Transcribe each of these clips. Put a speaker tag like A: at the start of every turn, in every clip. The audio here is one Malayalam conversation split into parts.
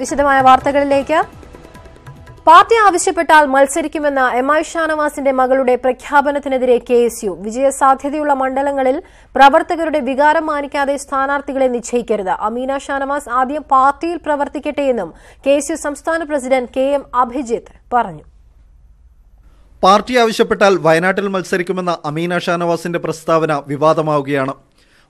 A: വിശദമായ വാർത്തകളിലേക്ക്. പാർട്ടി ആവശ്യപ്പെട്ടാൽ മത്സരിക്കുമെന്ന എം.ഐ. ഷാനവാസിന്റെ മകളുടെ പ്രഖ്യാപനത്തിനെതിരെ കെ.എസ്.യു. വിജയസാധ്യതയുള്ള മണ്ഡലങ്ങളിൽ പ്രവർത്തകരുടെ വികാരം മാനിക്കാതെ സ്ഥാനാർത്ഥികളെ നിശ്ചയിക്കരുത്. അമീന ഷാനവാസ് ആദ്യം പാർട്ടിയിൽ പ്രവർത്തിക്കട്ടെയെന്നും കെ.എസ്.യു. സംസ്ഥാന പ്രസിഡന്റ് കെ.എം. അഭിജിത്ത് പറഞ്ഞു.
B: പാർട്ടി ആവശ്യപ്പെട്ടാൽ വയനാട്ടിൽ മത്സരിക്കുമെന്ന അമീന ഷാനവാസിന്റെ പ്രസ്താവന വിവാദമാവുകയാണ്.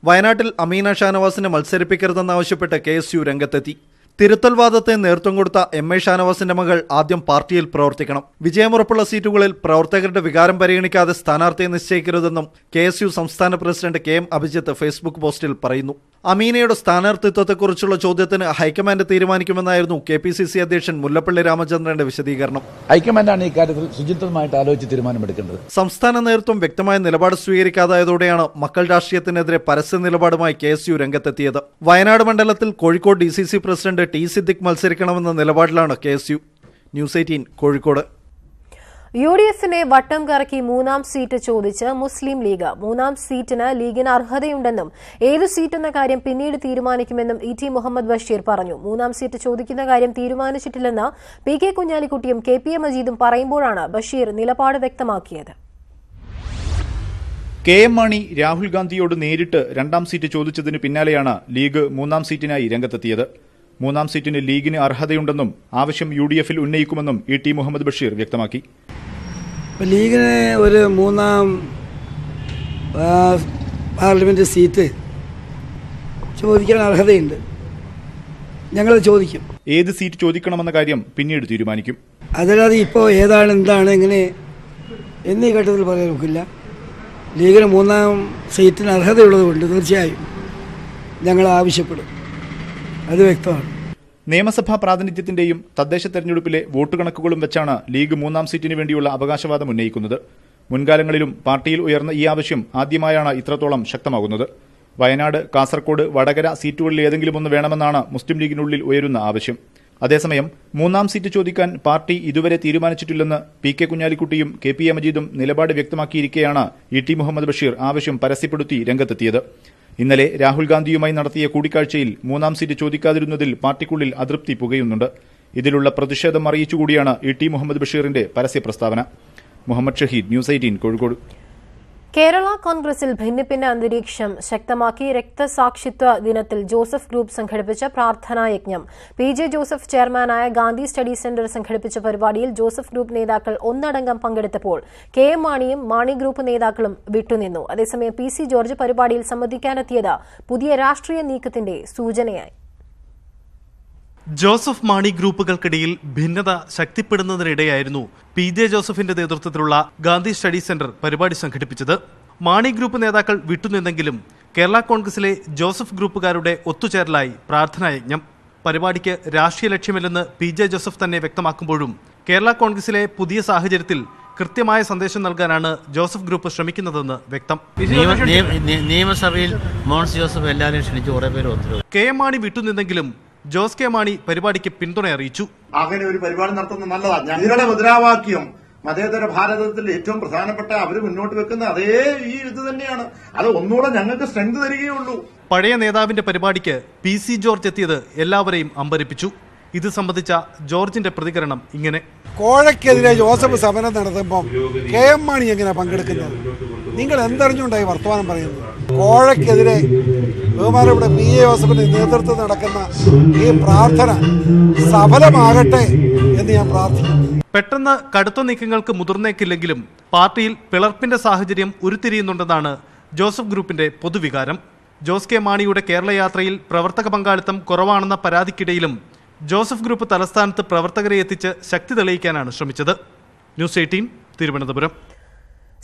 B: വയനാട്ടിൽ അമീന ഷാനവാസിനെ മത്സരിപ്പിക്കരുതെന്നാവശ്യപ്പെട്ട് കെ.എസ്.യു. രംഗത്തെത്തി. തിരുത്തൽവാദത്തെ നേതൃത്വം കൊടുത്ത എം.ഐ. ഷാനവാസിന്റെ മകൾ ആദ്യം പാർട്ടിയിൽ പ്രവർത്തിക്കണം. വിജയമുറപ്പുള്ള സീറ്റുകളിൽ പ്രവർത്തകരുടെ വികാരം പരിഗണിക്കാതെ സ്ഥാനാർത്ഥിയെ നിശ്ചയിക്കരുതെന്നും കെ.എസ്.യു. സംസ്ഥാന പ്രസിഡന്റ് കെ.എം. അഭിജിത്ത് ഫേസ്ബുക്ക് പോസ്റ്റിൽ പറയുന്നു. അമീനയുടെ സ്ഥാനാർത്ഥിത്വത്തെക്കുറിച്ചുള്ള ചോദ്യത്തിന് ഹൈക്കമാൻഡ് തീരുമാനിക്കുമെന്നായിരുന്നു കെ.പി.സി.സി. അധ്യക്ഷൻ മുല്ലപ്പള്ളി രാമചന്ദ്രന്റെ വിശദീകരണം.
C: ഹൈക്കമാൻഡാണ് ഇക്കാര്യത്തിൽ ശുചിത്വമായിട്ട് ആലോചിച്ച് തീരുമാനമെടുക്കേണ്ടത്.
B: സംസ്ഥാന നേതൃത്വം വ്യക്തമായ നിലപാട് സ്വീകരിക്കാതായതോടെയാണ് മക്കൾ രാഷ്ട്രീയത്തിനെതിരെ പരസ്യ നിലപാടുമായി കെ.എസ്.യു. രംഗത്തെത്തിയത്. വയനാട് മണ്ഡലത്തിൽ Kozhikode DCC. President T Siddique മത്സരിക്കണമെന്ന നിലപാടിലാണ് കെ.എസ്.യു. ന്യൂസ് 18 കോഴിക്കോട്.
A: യു.ഡി.എഫിനെ വട്ടം കറക്കി 3-ാം സീറ്റ് ചോദിച്ച് മുസ്ലിം ലീഗ്. 3-ാം സീറ്റിന് ലീഗിന് അർഹതയുണ്ടെന്നും ഏതു സീറ്റെന്ന കാര്യം പിന്നീട് തീരുമാനിക്കുമെന്നും ഇ.ടി. മുഹമ്മദ് ബഷീർ പറഞ്ഞു. 3-ാം സീറ്റ് ചോദിക്കുന്ന കാര്യം തീരുമാനിച്ചിട്ടില്ലെന്ന് പി.കെ. കുഞ്ഞാലിക്കുട്ടിയും കെ.പി.എ. മജീദും പറയുമ്പോഴാണ് ബഷീർ നിലപാട് വ്യക്തമാക്കിയത്.
D: കെ.എം. മാണി രാഹുൽ ഗാന്ധിയോട് നേരിട്ട് 2-ാം സീറ്റ് ചോദിച്ചതിന് പിന്നാലെയാണ് ലീഗ് 3-ാം സീറ്റിനായി രംഗത്തെത്തിയത്. 3-ാം സീറ്റിന് ലീഗിന് അർഹതയുണ്ടെന്നും ആവശ്യം യു.ഡി.എഫിൽ ഉന്നയിക്കുമെന്നും ഇ.ടി. മുഹമ്മദ് ബഷീർ വ്യക്തമാക്കി.
E: ലീഗിന് ഒരു 3-ാം പാർലമെന്റ് സീറ്റ് ചോദിക്കാൻ അർഹതയുണ്ട്. ഞങ്ങൾ ചോദിക്കും.
D: ഏത് സീറ്റ് ചോദിക്കണമെന്ന കാര്യം പിന്നീട് തീരുമാനിക്കും.
E: അതല്ലാതെ ഇപ്പോൾ ഏതാണ് എന്താണ് എങ്ങനെ എന്നീ ഘട്ടത്തിൽ പറയാൻ നോക്കില്ല. ലീഗിന് 3-ാം സീറ്റിന് അർഹതയുള്ളതുകൊണ്ട് തീർച്ചയായും ഞങ്ങൾ ആവശ്യപ്പെടും. അത് വ്യക്തമാണ്.
D: നിയമസഭാ പ്രാതിനിധ്യത്തിന്റെയും തദ്ദേശ തെരഞ്ഞെടുപ്പിലെ വോട്ട് കണക്കുകളും വെച്ചാണ് ലീഗ് 3-ാം സീറ്റിന് വേണ്ടിയുള്ള അവകാശവാദം ഉന്നയിക്കുന്നത്. മുൻകാലങ്ങളിലും പാർട്ടിയിൽ ഉയർന്ന ഈ ആവശ്യം ആദ്യമായാണ് ഇത്രത്തോളം ശക്തമാകുന്നത്. വയനാട്, കാസർകോട്, വടകര സീറ്റുകളിൽ ഏതെങ്കിലും ഒന്ന് വേണമെന്നാണ് മുസ്ലിം ലീഗിനുള്ളിൽ ഉയരുന്ന ആവശ്യം. അതേസമയം 3-ാം സീറ്റ് ചോദിക്കാൻ പാർട്ടി ഇതുവരെ തീരുമാനിച്ചിട്ടില്ലെന്ന് പി.കെ. കുഞ്ഞാലിക്കുട്ടിയും കെ.പി.എ. മജീദും നിലപാട് വ്യക്തമാക്കിയിരിക്കെയാണ് ഇ.ടി. മുഹമ്മദ് ബഷീർ ആവശ്യം പരസ്യപ്പെടുത്തി രംഗത്തെത്തിയത്. ഇന്നലെ രാഹുൽ ഗാന്ധിയുമായി നടത്തിയ കൂടിക്കാഴ്ചയിൽ 3-ാം സീറ്റ് ചോദിക്കാതിരുന്നതിൽ പാർട്ടിക്കുള്ളിൽ അതൃപ്തി പുകയുന്നുണ്ട്. ഇതിലുള്ള പ്രതിഷേധം അറിയിച്ചുകൂടിയാണ് ഇ.ടി. മുഹമ്മദ് ബഷീറിന്റെ പരസ്യ പ്രസ്താവന. മുഹമ്മദ് ഷഹീദ്, ന്യൂസ് 18 കോഴിക്കോട്.
A: കേരള കോൺഗ്രസിൽ ഭിന്നിപ്പിന്റെ അന്തരീക്ഷം ശക്തമാക്കി. രക്തസാക്ഷിത്വ ദിനത്തിൽ ജോസഫ് ഗ്രൂപ്പ് സംഘടിപ്പിച്ച പ്രാർത്ഥനായജ്ഞം. പി.ജെ. ജോസഫ് ചെയർമാനായ ഗാന്ധി സ്റ്റഡി സെന്റർ സംഘടിപ്പിച്ച പരിപാടിയിൽ ജോസഫ് ഗ്രൂപ്പ് നേതാക്കൾ ഒന്നടങ്കം പങ്കെടുത്തപ്പോൾ കെ.എം. മാണിയും മാണി ഗ്രൂപ്പ് നേതാക്കളും വിട്ടുനിന്നു. അതേസമയം പി.സി. ജോർജ് പരിപാടിയിൽ സംബന്ധിക്കാനെത്തിയത് പുതിയ രാഷ്ട്രീയ നീക്കത്തിന്റെ സൂചനയായി.
F: ജോസഫ് മാണി ഗ്രൂപ്പുകൾക്കിടയിൽ ഭിന്നത ശക്തിപ്പെടുന്നതിനിടെയായിരുന്നു പി.ജെ. ജോസഫിന്റെ നേതൃത്വത്തിലുള്ള ഗാന്ധി സ്റ്റഡി സെന്റർ പരിപാടി സംഘടിപ്പിച്ചത്. മാണി ഗ്രൂപ്പ് നേതാക്കൾ വിട്ടുനിന്നെങ്കിലും കേരള കോൺഗ്രസിലെ ജോസഫ് ഗ്രൂപ്പുകാരുടെ ഒത്തുചേരലായി പ്രാർത്ഥനായജ്ഞം. പരിപാടിക്ക് രാഷ്ട്രീയ ലക്ഷ്യമില്ലെന്ന് പി.ജെ. ജോസഫ് തന്നെ വ്യക്തമാക്കുമ്പോഴും കേരള കോൺഗ്രസിലെ പുതിയ സാഹചര്യത്തിൽ കൃത്യമായ സന്ദേശം നൽകാനാണ് ജോസഫ് ഗ്രൂപ്പ് ശ്രമിക്കുന്നതെന്ന് വ്യക്തം.
G: നിയമസഭയിൽ മോൻസ് ജോസഫ് എല്ലാവരും ക്ഷണിച്ചു, കുറെ പേര് ഒത്തു.
F: കെ.എം. മാണി വിട്ടുനിന്നെങ്കിലും ജോസ് കെ മാണി പരിപാടിക്ക് പിന്തുണ അറിയിച്ചു.
H: അങ്ങനെ ഒരു പരിപാടി നടത്തുന്നത് നല്ലതാണ്. ഞങ്ങളുടെ മുദ്രാവാക്യം മതേതര ഭാരതത്തിൽ ഏറ്റവും പ്രധാനപ്പെട്ട അവർ മുന്നോട്ട് വെക്കുന്ന അതേ ഈ ഇത് തന്നെയാണ്. അത് ഒന്നുകൂടെ ഞങ്ങൾക്ക് സ്ട്രെങ്ത് തരികയുള്ളൂ.
F: പഴയ നേതാവിന്റെ പരിപാടിക്ക് പി.സി. ജോർജ് എത്തിയത് എല്ലാവരെയും അമ്പരപ്പിച്ചു. ഇത് സംബന്ധിച്ച ജോർജിന്റെ പ്രതികരണം ഇങ്ങനെ:
I: കോഴയ്ക്കെതിരെ ജോസഫ് സമരം നടത്തുമ്പോൾ കെ.എം. മാണി എങ്ങനെ പങ്കെടുക്കുന്നത്? നിങ്ങൾ എന്തറിഞ്ഞുകൊണ്ടായി വർത്തമാനം പറയുന്നത്? കോഴയ്ക്കെതിരെ ബഹുമാനപ്പെട്ട പി.എ. ജോസഫിന്റെ നേതൃത്വത്തിൽ നടക്കുന്ന ഈ പ്രാർത്ഥന സഫലമാകട്ടെ എന്ന് ഞാൻ പ്രാർത്ഥിക്കുന്നു.
F: പെട്ടെന്ന് കടുത്ത നീക്കങ്ങൾക്ക് മുതിർന്നേക്കില്ലെങ്കിലും പാർട്ടിയിൽ പിളർപ്പിന്റെ സാഹചര്യം ഉരുത്തിരിയുന്നുണ്ടെന്നാണ് ജോസഫ് ഗ്രൂപ്പിന്റെ പൊതുവികാരം. ജോസ് കെ മാണിയുടെ കേരള യാത്രയിൽ പ്രവർത്തക പങ്കാളിത്തം കുറവാണെന്ന പരാതിക്കിടയിലും ജോസഫ് ഗ്രൂപ്പ് തലസ്ഥാനത്ത് പ്രവർത്തകരെ എത്തിച്ച് ശക്തി തെളിയിക്കാനാണ് ശ്രമിച്ചത്. ന്യൂസ് 18 തിരുവനന്തപുരം.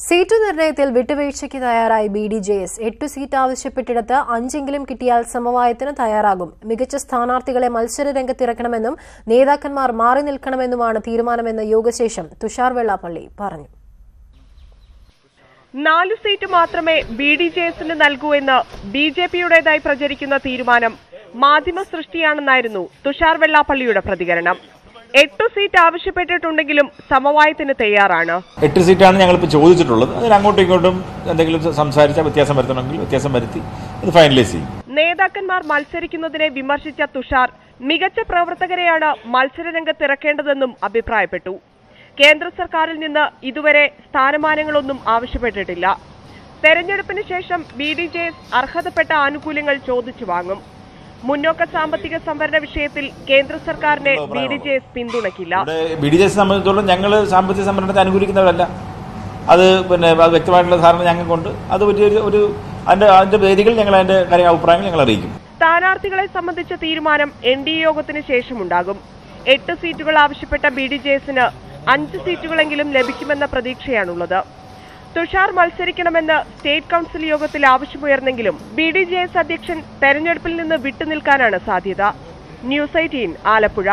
A: സീറ്റ് നിർണയത്തിൽ വിട്ടുവീഴ്ചയ്ക്ക് തയ്യാറായി ബി.ഡി.ജെ.എസ്. 8 സീറ്റ് ആവശ്യപ്പെട്ടിടത്ത് 5 കിട്ടിയാൽ സമവായത്തിന് തയ്യാറാകും. മികച്ച സ്ഥാനാർത്ഥികളെ മത്സര രംഗത്തിറക്കണമെന്നും നേതാക്കന്മാർ മാറി നിൽക്കണമെന്നുമാണ് തീരുമാനമെന്ന് യോഗശേഷം തുഷാർ വെള്ളാപ്പള്ളി പറഞ്ഞു.
J: 4 സീറ്റ് മാത്രമേ ബി.ഡി.ജെ.എസിന് നൽകൂ എന്ന് ബി.ജെ.പിയുടേതായി പ്രചരിക്കുന്ന തീരുമാനം മാധ്യമ സൃഷ്ടിയാണെന്നായിരുന്നു തുഷാർ വെള്ളാപ്പള്ളിയുടെ പ്രതികരണം. 8 സീറ്റ് ആവശ്യപ്പെട്ടിട്ടുണ്ടെങ്കിലും സമവായത്തിന് തയ്യാറാണ്.
K: 8 സീറ്റാണ് ഞങ്ങളിപ്പോൾ ചോദിച്ചിട്ടുള്ളത്. അതിൽ അങ്ങോട്ടും ഇങ്ങോട്ടും എന്തെങ്കിലും സംസാരിച്ചാൽ വ്യത്യാസം വരുത്തണമെങ്കിൽ വ്യത്യാസം വരുത്തി അത് ഫൈനലൈസ് ചെയ്യും.
J: നേതാക്കന്മാർ മത്സരിക്കുന്നതിനെ വിമർശിച്ച തുഷാർ മികച്ച പ്രവർത്തകരെയാണ് മത്സരരംഗത്തിറക്കേണ്ടതെന്നും അഭിപ്രായപ്പെട്ടു. കേന്ദ്ര സർക്കാരിൽ നിന്ന് ഇതുവരെ സ്ഥാനമാനങ്ങളൊന്നും ആവശ്യപ്പെട്ടിട്ടില്ല. തെരഞ്ഞെടുപ്പിന് ശേഷം BDJS അർഹതപ്പെട്ട ആനുകൂല്യങ്ങൾ ചോദിച്ചു വാങ്ങും. മുന്നോക്ക സാമ്പത്തിക സംവരണ വിഷയത്തിൽ കേന്ദ്ര സർക്കാരിനെ BDJS പിന്തുണയ്ക്കില്ല.
K: BDJS സംബന്ധിച്ചിടത്തോളം ഞങ്ങൾ സാമ്പത്തിക സംവരണത്തെ അനുകൂലിക്കുന്നവരല്ല. അത് വ്യക്തമായിട്ടുള്ള ധാരണ ഞങ്ങൾക്കുണ്ട്. അത് ഒരു അതിന്റെ വേദികൾ ഞങ്ങൾ അതിന്റെ അഭിപ്രായങ്ങൾ ഞങ്ങൾ അറിയിക്കും.
J: സ്ഥാനാർത്ഥികളെ സംബന്ധിച്ച തീരുമാനം NDA യോഗത്തിന് ശേഷമുണ്ടാകും. 8 സീറ്റുകൾ ആവശ്യപ്പെട്ട BDJSന് 5 സീറ്റുകളെങ്കിലും ലഭിക്കുമെന്ന പ്രതീക്ഷയാണുള്ളത്. തുഷാർ മത്സരിക്കണമെന്ന് സ്റ്റേറ്റ് കൌൺസിൽ യോഗത്തിൽ ആവശ്യമുയർന്നെങ്കിലും BDJS അധ്യക്ഷൻ തെരഞ്ഞെടുപ്പിൽ നിന്ന് വിട്ടുനിൽക്കാനാണ് സാധ്യത. ന്യൂസ് 18 ആലപ്പുഴ.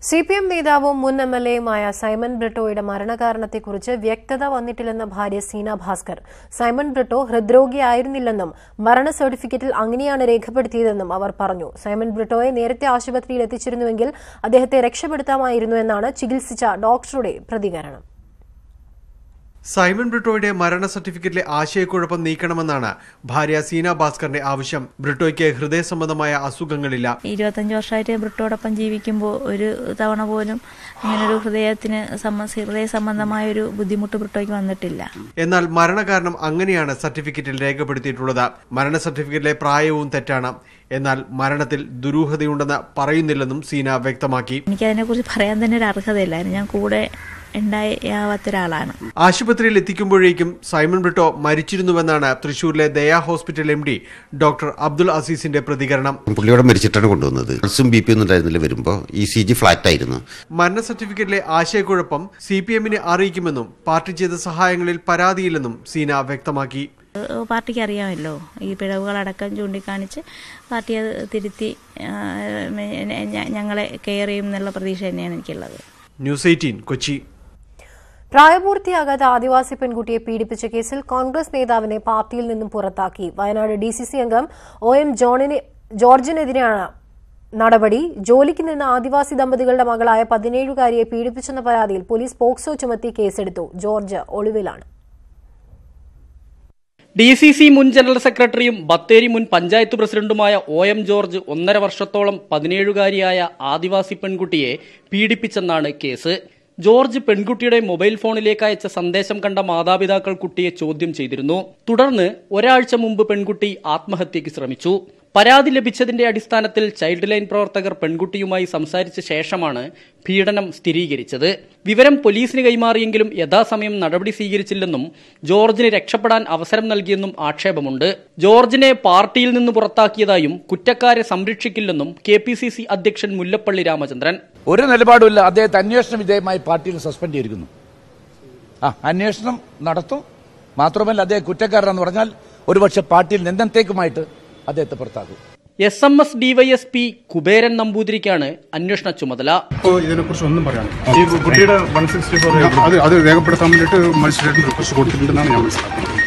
A: CPM നേതാവും മുൻ MLAയുമായ സൈമൺ ബ്രിട്ടോയുടെ മരണകാരണത്തെക്കുറിച്ച് വ്യക്തത വന്നിട്ടില്ലെന്ന ഭാര്യ സീന ഭാസ്കർ. സൈമൺ ബ്രിട്ടോ ഹൃദ്രോഗിയായിരുന്നില്ലെന്നും മരണ സർട്ടിഫിക്കറ്റിൽ അങ്ങനെയാണ് രേഖപ്പെടുത്തിയതെന്നും അവർ പറഞ്ഞു. സൈമൺ ബ്രിട്ടോയെ നേരത്തെ ആശുപത്രിയിൽ എത്തിച്ചിരുന്നുവെങ്കിൽ അദ്ദേഹത്തെ രക്ഷപ്പെടുത്താമായിരുന്നു എന്നാണ് ചികിത്സിച്ച ഡോക്ടറുടെ പ്രതികരണം.
L: സൈമൺ ബ്രിട്ടോയുടെ മരണ സർട്ടിഫിക്കറ്റിലെ ആശയക്കുഴപ്പം നീക്കണമെന്നാണ് ഭാര്യ സീന ഭാസ്കറിന്റെ ആവശ്യം. ബ്രിട്ടോയ്ക്ക് ഹൃദയ സംബന്ധമായ അസുഖങ്ങളില്ല.
M: 25 വർഷമായിട്ട് ബ്രിട്ടോടൊപ്പം ജീവിക്കുമ്പോൾ ഒരു തവണ പോലും അങ്ങനൊരു ഹൃദയ സംബന്ധമായ ഒരു ബുദ്ധിമുട്ട് ബ്രിട്ടോയ്ക്ക് വന്നിട്ടില്ല.
L: എന്നാൽ മരണകാരണം അങ്ങനെയാണ് സർട്ടിഫിക്കറ്റിൽ രേഖപ്പെടുത്തിയിട്ടുള്ളത്. മരണ സർട്ടിഫിക്കറ്റിലെ പ്രായവും തെറ്റാണ്. എന്നാൽ മരണത്തിൽ ദുരൂഹതയുണ്ടെന്ന് പറയുന്നില്ലെന്നും സീന വ്യക്തമാക്കി.
M: എനിക്കതിനെക്കുറിച്ച് പറയാൻ തന്നെ ഒരു അർഹതയില്ലായിരുന്നു. ഞാൻ കൂടെ ഉണ്ടാവാത്തൊരാളാണ്.
L: ആശുപത്രിയിൽ എത്തിക്കുമ്പോഴേക്കും സൈമൺ ബ്രിട്ടോ മരിച്ചിരുന്നുവെന്നാണ് തൃശൂരിലെ ദയാ ഹോസ്പിറ്റൽ MD ഡോക്ടർ അബ്ദുൾ അസീസിന്റെ പ്രതികരണം.
N: പുള്ളിയോടെ മരിച്ചിട്ടാണ് കൊണ്ടുവന്നത്. പൾസും BP ഒന്നും ഉണ്ടായിരുന്നില്ല. വരുമ്പോൾ ECG ഫ്ലാറ്റ് ആയിരുന്നു.
L: മരണ സർട്ടിഫിക്കറ്റിലെ ആശയക്കുഴപ്പം CPMനെ അറിയിക്കുമെന്നും പാർട്ടി ചെയ്ത സഹായങ്ങളിൽ പരാതിയില്ലെന്നും സീന വ്യക്തമാക്കി.
M: പാർട്ടിക്ക് അറിയാമല്ലോ, ഈ പിഴവുകളടക്കം ചൂണ്ടിക്കാണിച്ച് പാർട്ടി അത് തിരുത്തി ഞങ്ങളെ കെയർ ചെയ്യും എന്നുള്ള പ്രതീക്ഷ തന്നെയാണ് എനിക്കുള്ളത്.
L: ന്യൂസ് 18 കൊച്ചി.
A: പ്രായപൂർത്തിയാകാത്ത ആദിവാസി പെൺകുട്ടിയെ പീഡിപ്പിച്ച കേസിൽ കോൺഗ്രസ് നേതാവിനെ പാർട്ടിയിൽ നിന്നും പുറത്താക്കി. വയനാട് DCC അംഗം OM ജോർജിനെതിരെയാണ് നടപടി. ജോലിക്ക് നിന്ന് ആദിവാസി ദമ്പതികളുടെ മകളായ 17-കാരിയെ പീഡിപ്പിച്ചെന്ന പരാതിയിൽ പോലീസ് പോക്സോ ചുമത്തി കേസെടുത്തു. ജോർജ് ഒളിവിലാണ്.
O: DCC മുൻ ജനറൽ സെക്രട്ടറിയും ബത്തേരി മുൻ പഞ്ചായത്ത് പ്രസിഡന്റുമായ OM ജോർജ് 1.5 വർഷത്തോളം 17-കാരിയായ ആദിവാസി പെൺകുട്ടിയെ പീഡിപ്പിച്ചെന്നാണ് കേസ്. ജോർജ് പെൺകുട്ടിയുടെ മൊബൈൽ ഫോണിലേക്ക് അയച്ച സന്ദേശം കണ്ട മാതാപിതാക്കൾ കുട്ടിയെ ചോദ്യം ചെയ്തിരുന്നു. തുടർന്ന് ഒരാഴ്ച മുമ്പ് പെൺകുട്ടി ആത്മഹത്യയ്ക്ക് ശ്രമിച്ചു. പരാതി ലഭിച്ചതിന്റെ അടിസ്ഥാനത്തിൽ ചൈൽഡ് ലൈൻ പ്രവർത്തകർ പെൺകുട്ടിയുമായി സംസാരിച്ച ശേഷമാണ് പീഡനം സ്ഥിരീകരിച്ചത്. വിവരം പോലീസിന് കൈമാറിയെങ്കിലും യഥാസമയം നടപടി സ്വീകരിച്ചില്ലെന്നും ജോർജിന് രക്ഷപ്പെടാൻ അവസരം നൽകിയെന്നും ആക്ഷേപമുണ്ട്. ജോർജിനെ പാർട്ടിയിൽ നിന്ന് പുറത്താക്കിയതായും കുറ്റക്കാരെ സംരക്ഷിക്കില്ലെന്നും KPCC അധ്യക്ഷൻ മുല്ലപ്പള്ളി രാമചന്ദ്രൻ.
C: ഒരു നിലപാടുമില്ല. അദ്ദേഹത്തെ അന്വേഷണ വിധേയമായി പാർട്ടിയിൽ സസ്പെൻഡ് ചെയ്തിരിക്കുന്നു. അന്വേഷണം നടത്തും. മാത്രമല്ല, അദ്ദേഹം കുറ്റക്കാരനെന്ന് പറഞ്ഞാൽ ഒരുപക്ഷെ പാർട്ടിയിൽ നിന്നത്തേക്കുമായിട്ട് അദ്ദേഹത്തെ പുറത്താക്കും.
O: SMS DYSP കുബേരൻ നമ്പൂതിരിക്കാണ് അന്വേഷണ ചുമതല.
P: ഇതിനെക്കുറിച്ച് ഒന്നും പറയാൻ ഈ കുട്ടിയുടെ 164 അത് രേഖപ്പെടുത്താൻ വേണ്ടിയിട്ട് മജിസ്ട്രേറ്റിന് റിക്വസ്റ്റ് കൊടുത്തിട്ടുണ്ടെന്നാണ് ഞാൻ മനസ്സിലാക്കുന്നത്.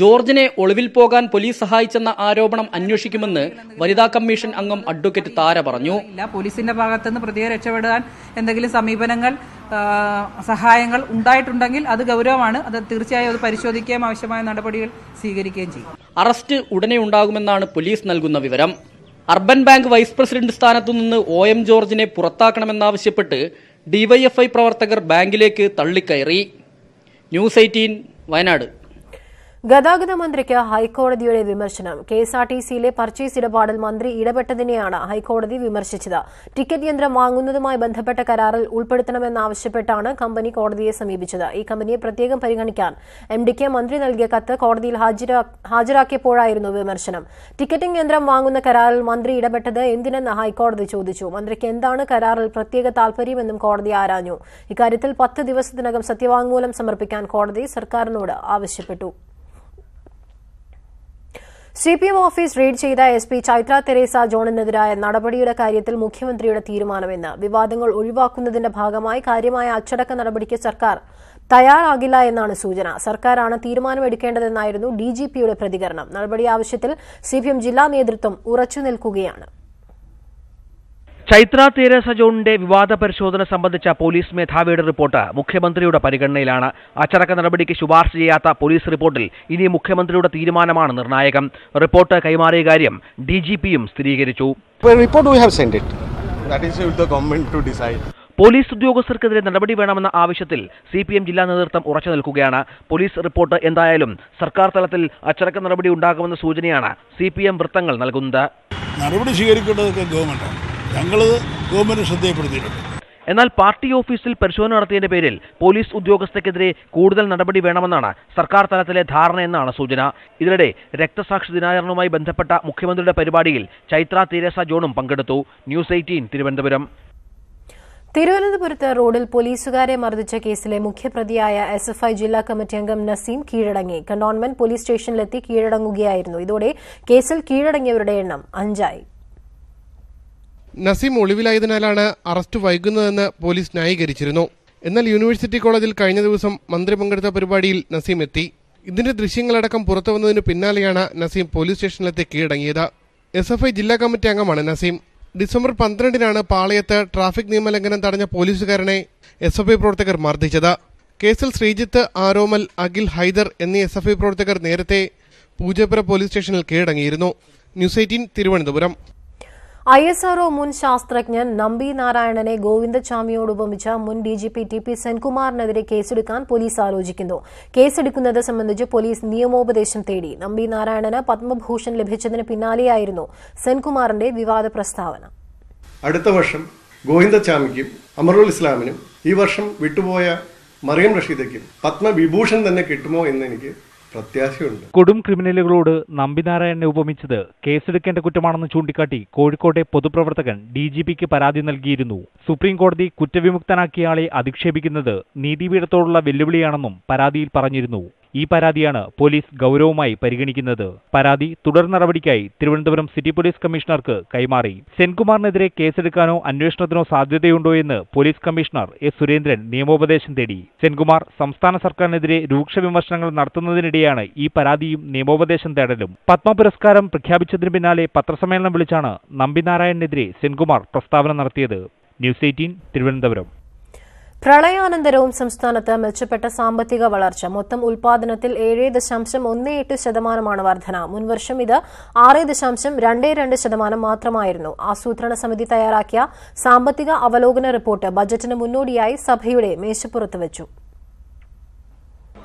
O: ജോർജിനെ ഒളിവിൽ പോകാൻ പോലീസ് സഹായിച്ചെന്ന ആരോപണം അന്വേഷിക്കുമെന്ന് വനിതാ കമ്മീഷൻ അംഗം അഡ്വക്കേറ്റ് താര പറഞ്ഞു.
Q: പോലീസിന്റെ ഭാഗത്തുനിന്ന് പ്രതിയെ രക്ഷപ്പെടാൻ എന്തെങ്കിലും സമീപനങ്ങൾ, സഹായങ്ങൾ ഉണ്ടായിട്ടുണ്ടെങ്കിൽ അത് ഗൗരവമാണ്. അത് തീർച്ചയായും അത് പരിശോധിക്കുകയും ആവശ്യമായ നടപടികൾ സ്വീകരിക്കുകയും ചെയ്യും.
O: അറസ്റ്റ് ഉടനെ ഉണ്ടാകുമെന്നാണ് പോലീസ് നൽകുന്ന വിവരം. അർബൻ ബാങ്ക് വൈസ് പ്രസിഡന്റ് സ്ഥാനത്തുനിന്ന് OM ജോർജിനെ പുറത്താക്കണമെന്നാവശ്യപ്പെട്ട് DYFI പ്രവർത്തകർ ബാങ്കിലേക്ക് തള്ളിക്കയറി. ന്യൂസ് 18 വയനാട്.
A: ഗതാഗത മന്ത്രിക്ക് ഹൈക്കോടതിയുടെ വിമർശനം. KSRTCയിലെ പർച്ചേസ് ഇടപാടിൽ മന്ത്രി ഇടപെട്ടതിനെയാണ് ഹൈക്കോടതി വിമർശിച്ചത്. ടിക്കറ്റ് യന്ത്രം വാങ്ങുന്നതുമായി ബന്ധപ്പെട്ട കരാറിൽ ഉൾപ്പെടുത്തണമെന്നാവശ്യപ്പെട്ടാണ് കമ്പനി കോടതിയെ സമീപിച്ചത്. ഈ കമ്പനിയെ പ്രത്യേകം പരിഗണിക്കാൻ MDക്ക് മന്ത്രി നൽകിയ കത്ത് കോടതിയിൽ ഹാജരാക്കിയപ്പോഴായിരുന്നു വിമർശനം. ടിക്കറ്റിംഗ് യന്ത്രം വാങ്ങുന്ന കരാറിൽ മന്ത്രി ഇടപെട്ടത് എന്തിനെന്ന് ഹൈക്കോടതി ചോദിച്ചു. മന്ത്രിക്ക് എന്താണ് കരാറിൽ പ്രത്യേക താൽപര്യമെന്നും കോടതി ആരാഞ്ഞു. ഇക്കാര്യത്തിൽ 10 ദിവസത്തിനകം സത്യവാങ്മൂലം സമർപ്പിക്കാൻ കോടതി സർക്കാരിനോട് ആവശ്യപ്പെട്ടു. CPM ഓഫീസ് റെയ്ഡ് ചെയ്ത SP ചൈത്ര തെരേസ ജോണിനെതിരായ നടപടിയുടെ കാര്യത്തിൽ മുഖ്യമന്ത്രിയുടെ തീരുമാനമെന്ന്. വിവാദങ്ങൾ ഒഴിവാക്കുന്നതിന്റെ ഭാഗമായി കാര്യമായ അച്ചടക്ക നടപടിക്ക് സർക്കാർ തയ്യാറാകില്ല എന്നാണ് സൂചന. സർക്കാരാണ് തീരുമാനമെടുക്കേണ്ടതെന്നായിരുന്നു DGPയുടെ പ്രതികരണം. നടപടി ആവശ്യത്തിൽ CPM ജില്ലാ നേതൃത്വം ഉറച്ചുനിൽക്കുകയാണ്.
R: ചൈത്ര തെരേസ ജോണിന്റെ വിവാദ പരിശോധന സംബന്ധിച്ച പോലീസ് മേധാവിയുടെ റിപ്പോർട്ട് മുഖ്യമന്ത്രിയുടെ പരിഗണനയിലാണ്. അച്ചടക്ക നടപടിക്ക് ശുപാർശ ചെയ്യാത്ത പോലീസ് റിപ്പോർട്ടിൽ ഇനി മുഖ്യമന്ത്രിയുടെ തീരുമാനമാണ് നിർണായകം. റിപ്പോർട്ട് കൈമാറിയ കാര്യം DGPയും സ്ഥിരീകരിച്ചു. പോലീസ് ഉദ്യോഗസ്ഥർക്കെതിരെ നടപടി വേണമെന്ന ആവശ്യത്തിൽ CPM ജില്ലാ നേതൃത്വം ഉറച്ചു നിൽക്കുകയാണ്. പോലീസ് റിപ്പോർട്ട് എന്തായാലും സർക്കാർ തലത്തിൽ അച്ചടക്ക നടപടി ഉണ്ടാകുമെന്ന സൂചനയാണ് CPM വൃത്തങ്ങൾ നൽകുന്നത്.
S: നടപടി സ്വീകരിക്കേണ്ടതൊക്കെ ഗവൺമെന്റാണ്. ഞങ്ങൾ ഗവൺമെന്റ് ശ്രദ്ധയപ്പെടുത്തിയിട്ടുണ്ട്.
R: എന്നാൽ പാർട്ടി ഓഫീസിൽ പരിശോധന നടത്തിയതിന്റെ പേരിൽ പോലീസ് ഉദ്യോഗസ്ഥർക്കെതിരെ കൂടുതൽ നടപടി വേണമെന്നാണ് സർക്കാർ തലത്തിലെ ധാരണയെന്നാണ് സൂചന. ഇതിനിടെ രക്തസാക്ഷി ദിനാചരണവുമായി ബന്ധപ്പെട്ട മുഖ്യമന്ത്രിയുടെ പരിപാടിയിൽ ചൈത്ര തെരേസ ജോണും പങ്കെടുത്തു. ന്യൂസ് 18 തിരുവനന്തപുരം.
A: തിരുവനന്തപുരത്ത് റോഡിൽ പോലീസുകാരെ മർദ്ദിച്ച കേസിലെ മുഖ്യപ്രതിയായ SFI ജില്ലാ കമ്മിറ്റി അംഗം നസീം കീഴടങ്ങി. കന്റോൺമെന്റ് പോലീസ് സ്റ്റേഷനിലെത്തി കീഴടങ്ങുകയായിരുന്നു. ഇതോടെ കേസിൽ കീഴടങ്ങിയവരുടെ എണ്ണം 5 ആയി.
T: നസീം ഒളിവിലായതിനാലാണ് അറസ്റ്റ് വൈകുന്നതെന്ന് പോലീസ് ന്യായീകരിച്ചിരുന്നു. എന്നാൽ യൂണിവേഴ്സിറ്റി കോളേജിൽ കഴിഞ്ഞ ദിവസം മന്ത്രി പങ്കെടുത്ത പരിപാടിയിൽ നസീം എത്തി. ഇതിന്റെ ദൃശ്യങ്ങളടക്കം പുറത്തുവന്നതിനു പിന്നാലെയാണ് നസീം പോലീസ് സ്റ്റേഷനിലെത്തി കീഴടങ്ങിയത്. SFI ജില്ലാ കമ്മിറ്റി അംഗമാണ് നസീം. ഡിസംബർ 12-നാണ് പാളയത്ത് ട്രാഫിക് നിയമലംഘനം തടഞ്ഞ പോലീസുകാരനെ SFI പ്രവർത്തകർ മർദ്ദിച്ചത്. കേസിൽ ശ്രീജിത്ത്, ആരോമൽ, അഖിൽ, ഹൈദർ എന്നീ SFI പ്രവർത്തകർ നേരത്തെ പൂജപ്പുര പോലീസ് സ്റ്റേഷനിൽ കീഴടങ്ങിയിരുന്നു. ന്യൂസ് 18 തിരുവനന്തപുരം.
A: ISRO മുൻ ശാസ്ത്രജ്ഞൻ നമ്പി നാരായണനെ ഗോവിന്ദചാമിയോട് ഉപമിച്ച മുൻ DGP TP സെൻകുമാറിനെതിരെ കേസെടുക്കാൻ പോലീസ് ആലോചിക്കുന്നു. കേസെടുക്കുന്നത് സംബന്ധിച്ച് പോലീസ് നിയമോപദേശം തേടി. നമ്പി നാരായണന് പത്മഭൂഷൺ ലഭിച്ചതിന് പിന്നാലെയായിരുന്നു സെൻകുമാറിന്റെ വിവാദ പ്രസ്താവന.
U: അടുത്ത വർഷം ഗോവിന്ദചാമിക്കും അമറുൽ ഇസ്ലാമിനും ഈ വർഷം വിട്ടുപോയ മറിയം റഷീദയ്ക്കും പത്മവിഭൂഷൺ തന്നെ കിട്ടുമോ എന്ന് എനിക്ക് പ്രത്യാശയുണ്ട്.
V: കൊടും ക്രിമിനലുകളോട് നമ്പിനാരായണനെ ഉപമിച്ചത് കേസെടുക്കേണ്ട കുറ്റമാണെന്ന് ചൂണ്ടിക്കാട്ടി കോഴിക്കോട്ടെ പൊതുപ്രവർത്തകൻ DGPക്ക് പരാതി നൽകിയിരുന്നു. സുപ്രീംകോടതി കുറ്റവിമുക്തനാക്കിയ ആളെ അധിക്ഷേപിക്കുന്നത് നീതിപീഠത്തോടുള്ള വെല്ലുവിളിയാണെന്നും പരാതിയിൽ പറഞ്ഞിരുന്നു. ഈ പരാതിയാണ് പോലീസ് ഗൌരവമായി പരിഗണിക്കുന്നത്. പരാതി തുടർ നടപടിക്കായി തിരുവനന്തപുരം സിറ്റി പോലീസ് കമ്മീഷണർക്ക് കൈമാറി. സെൻകുമാറിനെതിരെ കേസെടുക്കാനോ അന്വേഷണത്തിനോ സാധ്യതയുണ്ടോ എന്ന് പോലീസ് കമ്മീഷണർ S. സുരേന്ദ്രൻ നിയമോപദേശം തേടി. സെൻകുമാർ സംസ്ഥാന സർക്കാരിനെതിരെ രൂക്ഷ വിമർശനങ്ങൾ നടത്തുന്നതിനിടെയാണ് ഈ പരാതിയും നിയമോപദേശം തേടലും. പത്മ പുരസ്കാരം പ്രഖ്യാപിച്ചതിന് പിന്നാലെ പത്രസമ്മേളനം വിളിച്ചാണ് നമ്പിനാരായണനെതിരെ സെൻകുമാർ പ്രസ്താവന നടത്തിയത്. ന്യൂസ് 18 തിരുവനന്തപുരം.
A: പ്രളയാനന്തരവും സംസ്ഥാനത്ത് മെച്ചപ്പെട്ട സാമ്പത്തിക വളർച്ച. മൊത്തം ഉൽപാദനത്തിൽ 7.18% വർധന. മുൻവർഷം ഇത് 6.22% മാത്രമായിരുന്നു. ആസൂത്രണ സമിതി തയ്യാറാക്കിയ സാമ്പത്തിക അവലോകന റിപ്പോർട്ട് ബജറ്റിന് മുന്നോടിയായി സഭയുടെ മേശപ്പുറത്ത് വെച്ചു.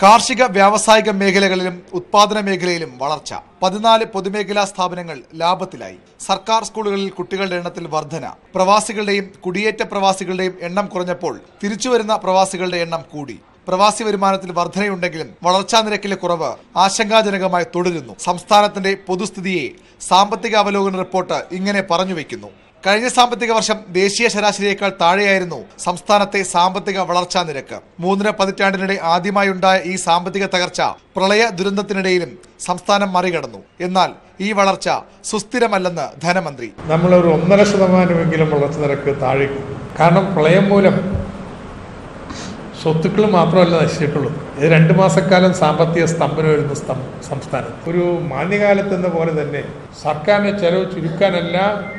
W: കാർഷിക വ്യാവസായിക മേഖലകളിലും ഉത്പാദന മേഖലയിലും വളർച്ച. 14 പൊതുമേഖലാ സ്ഥാപനങ്ങൾ ലാഭത്തിലായി. സർക്കാർ സ്കൂളുകളിൽ കുട്ടികളുടെ എണ്ണത്തിൽ വർധന. പ്രവാസികളുടെയും കുടിയേറ്റ പ്രവാസികളുടെയും എണ്ണം കുറഞ്ഞപ്പോൾ തിരിച്ചുവരുന്ന പ്രവാസികളുടെ എണ്ണം കൂടി. പ്രവാസി വരുമാനത്തിൽ വർധനയുണ്ടെങ്കിലും വളർച്ചാ നിരക്കിലെ കുറവ് ആശങ്കാജനകമായി തുടരുന്നു. സംസ്ഥാനത്തിന്റെ പൊതുസ്ഥിതിയെ സാമ്പത്തിക അവലോകന റിപ്പോർട്ട് ഇങ്ങനെ പറഞ്ഞുവെക്കുന്നു. കഴിഞ്ഞ സാമ്പത്തിക വർഷം ദേശീയ ശരാശരിയേക്കാൾ താഴെയായിരുന്നു സംസ്ഥാനത്തെ സാമ്പത്തിക വളർച്ചാ നിരക്ക്. 3 പതിറ്റാണ്ടിനിടെ ആദ്യമായുണ്ടായ ഈ സാമ്പത്തിക തകർച്ച പ്രളയ ദുരന്തത്തിനിടയിലും സംസ്ഥാനം മറികടന്നു. എന്നാൽ ഈ വളർച്ച സുസ്ഥിരമല്ലെന്ന് ധനമന്ത്രി.
X: നമ്മളൊരു 1.5% വളർച്ച നിരക്ക് താഴേക്ക്. കാരണം പ്രളയം മൂലം സ്വത്തുക്കൾ മാത്രമല്ല നശിച്ചിട്ടുള്ളൂ. ഇത് 2 മാസക്കാലം സാമ്പത്തിക സ്തംഭനം വരുന്ന സംസ്ഥാനത്ത് ഒരു മാന്യകാലത്തെന്ന പോലെ തന്നെ സർക്കാരിന്റെ ചെലവ് ചുരുക്കാനല്ല,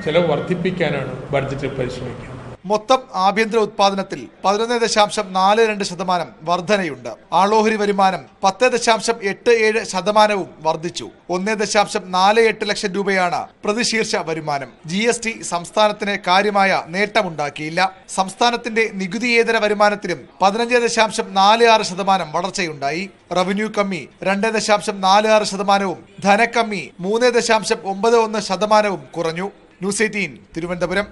X: ചെലവ് വർദ്ധിപ്പിക്കാനാണ് ബഡ്ജറ്റിൽ പരിശ്രമിക്കുന്നത്.
W: മൊത്തം ആഭ്യന്തര ഉത്പാദനത്തിൽ 11.42% വർധനയുണ്ട്. ആളോഹരി വരുമാനം 10.87% വർദ്ധിച്ചു. 1.48 ലക്ഷം രൂപയാണ് പ്രതിശീർഷ വരുമാനം. GST സംസ്ഥാനത്തിന് കാര്യമായ നേട്ടമുണ്ടാക്കിയില്ല. സംസ്ഥാനത്തിന്റെ നികുതിയേതര വരുമാനത്തിലും 15.46% വളർച്ചയുണ്ടായി. റവന്യൂ കമ്മി 2.46%, ധനക്കമ്മി 3.91% കുറഞ്ഞു. ന്യൂസ് 18 തിരുവനന്തപുരം.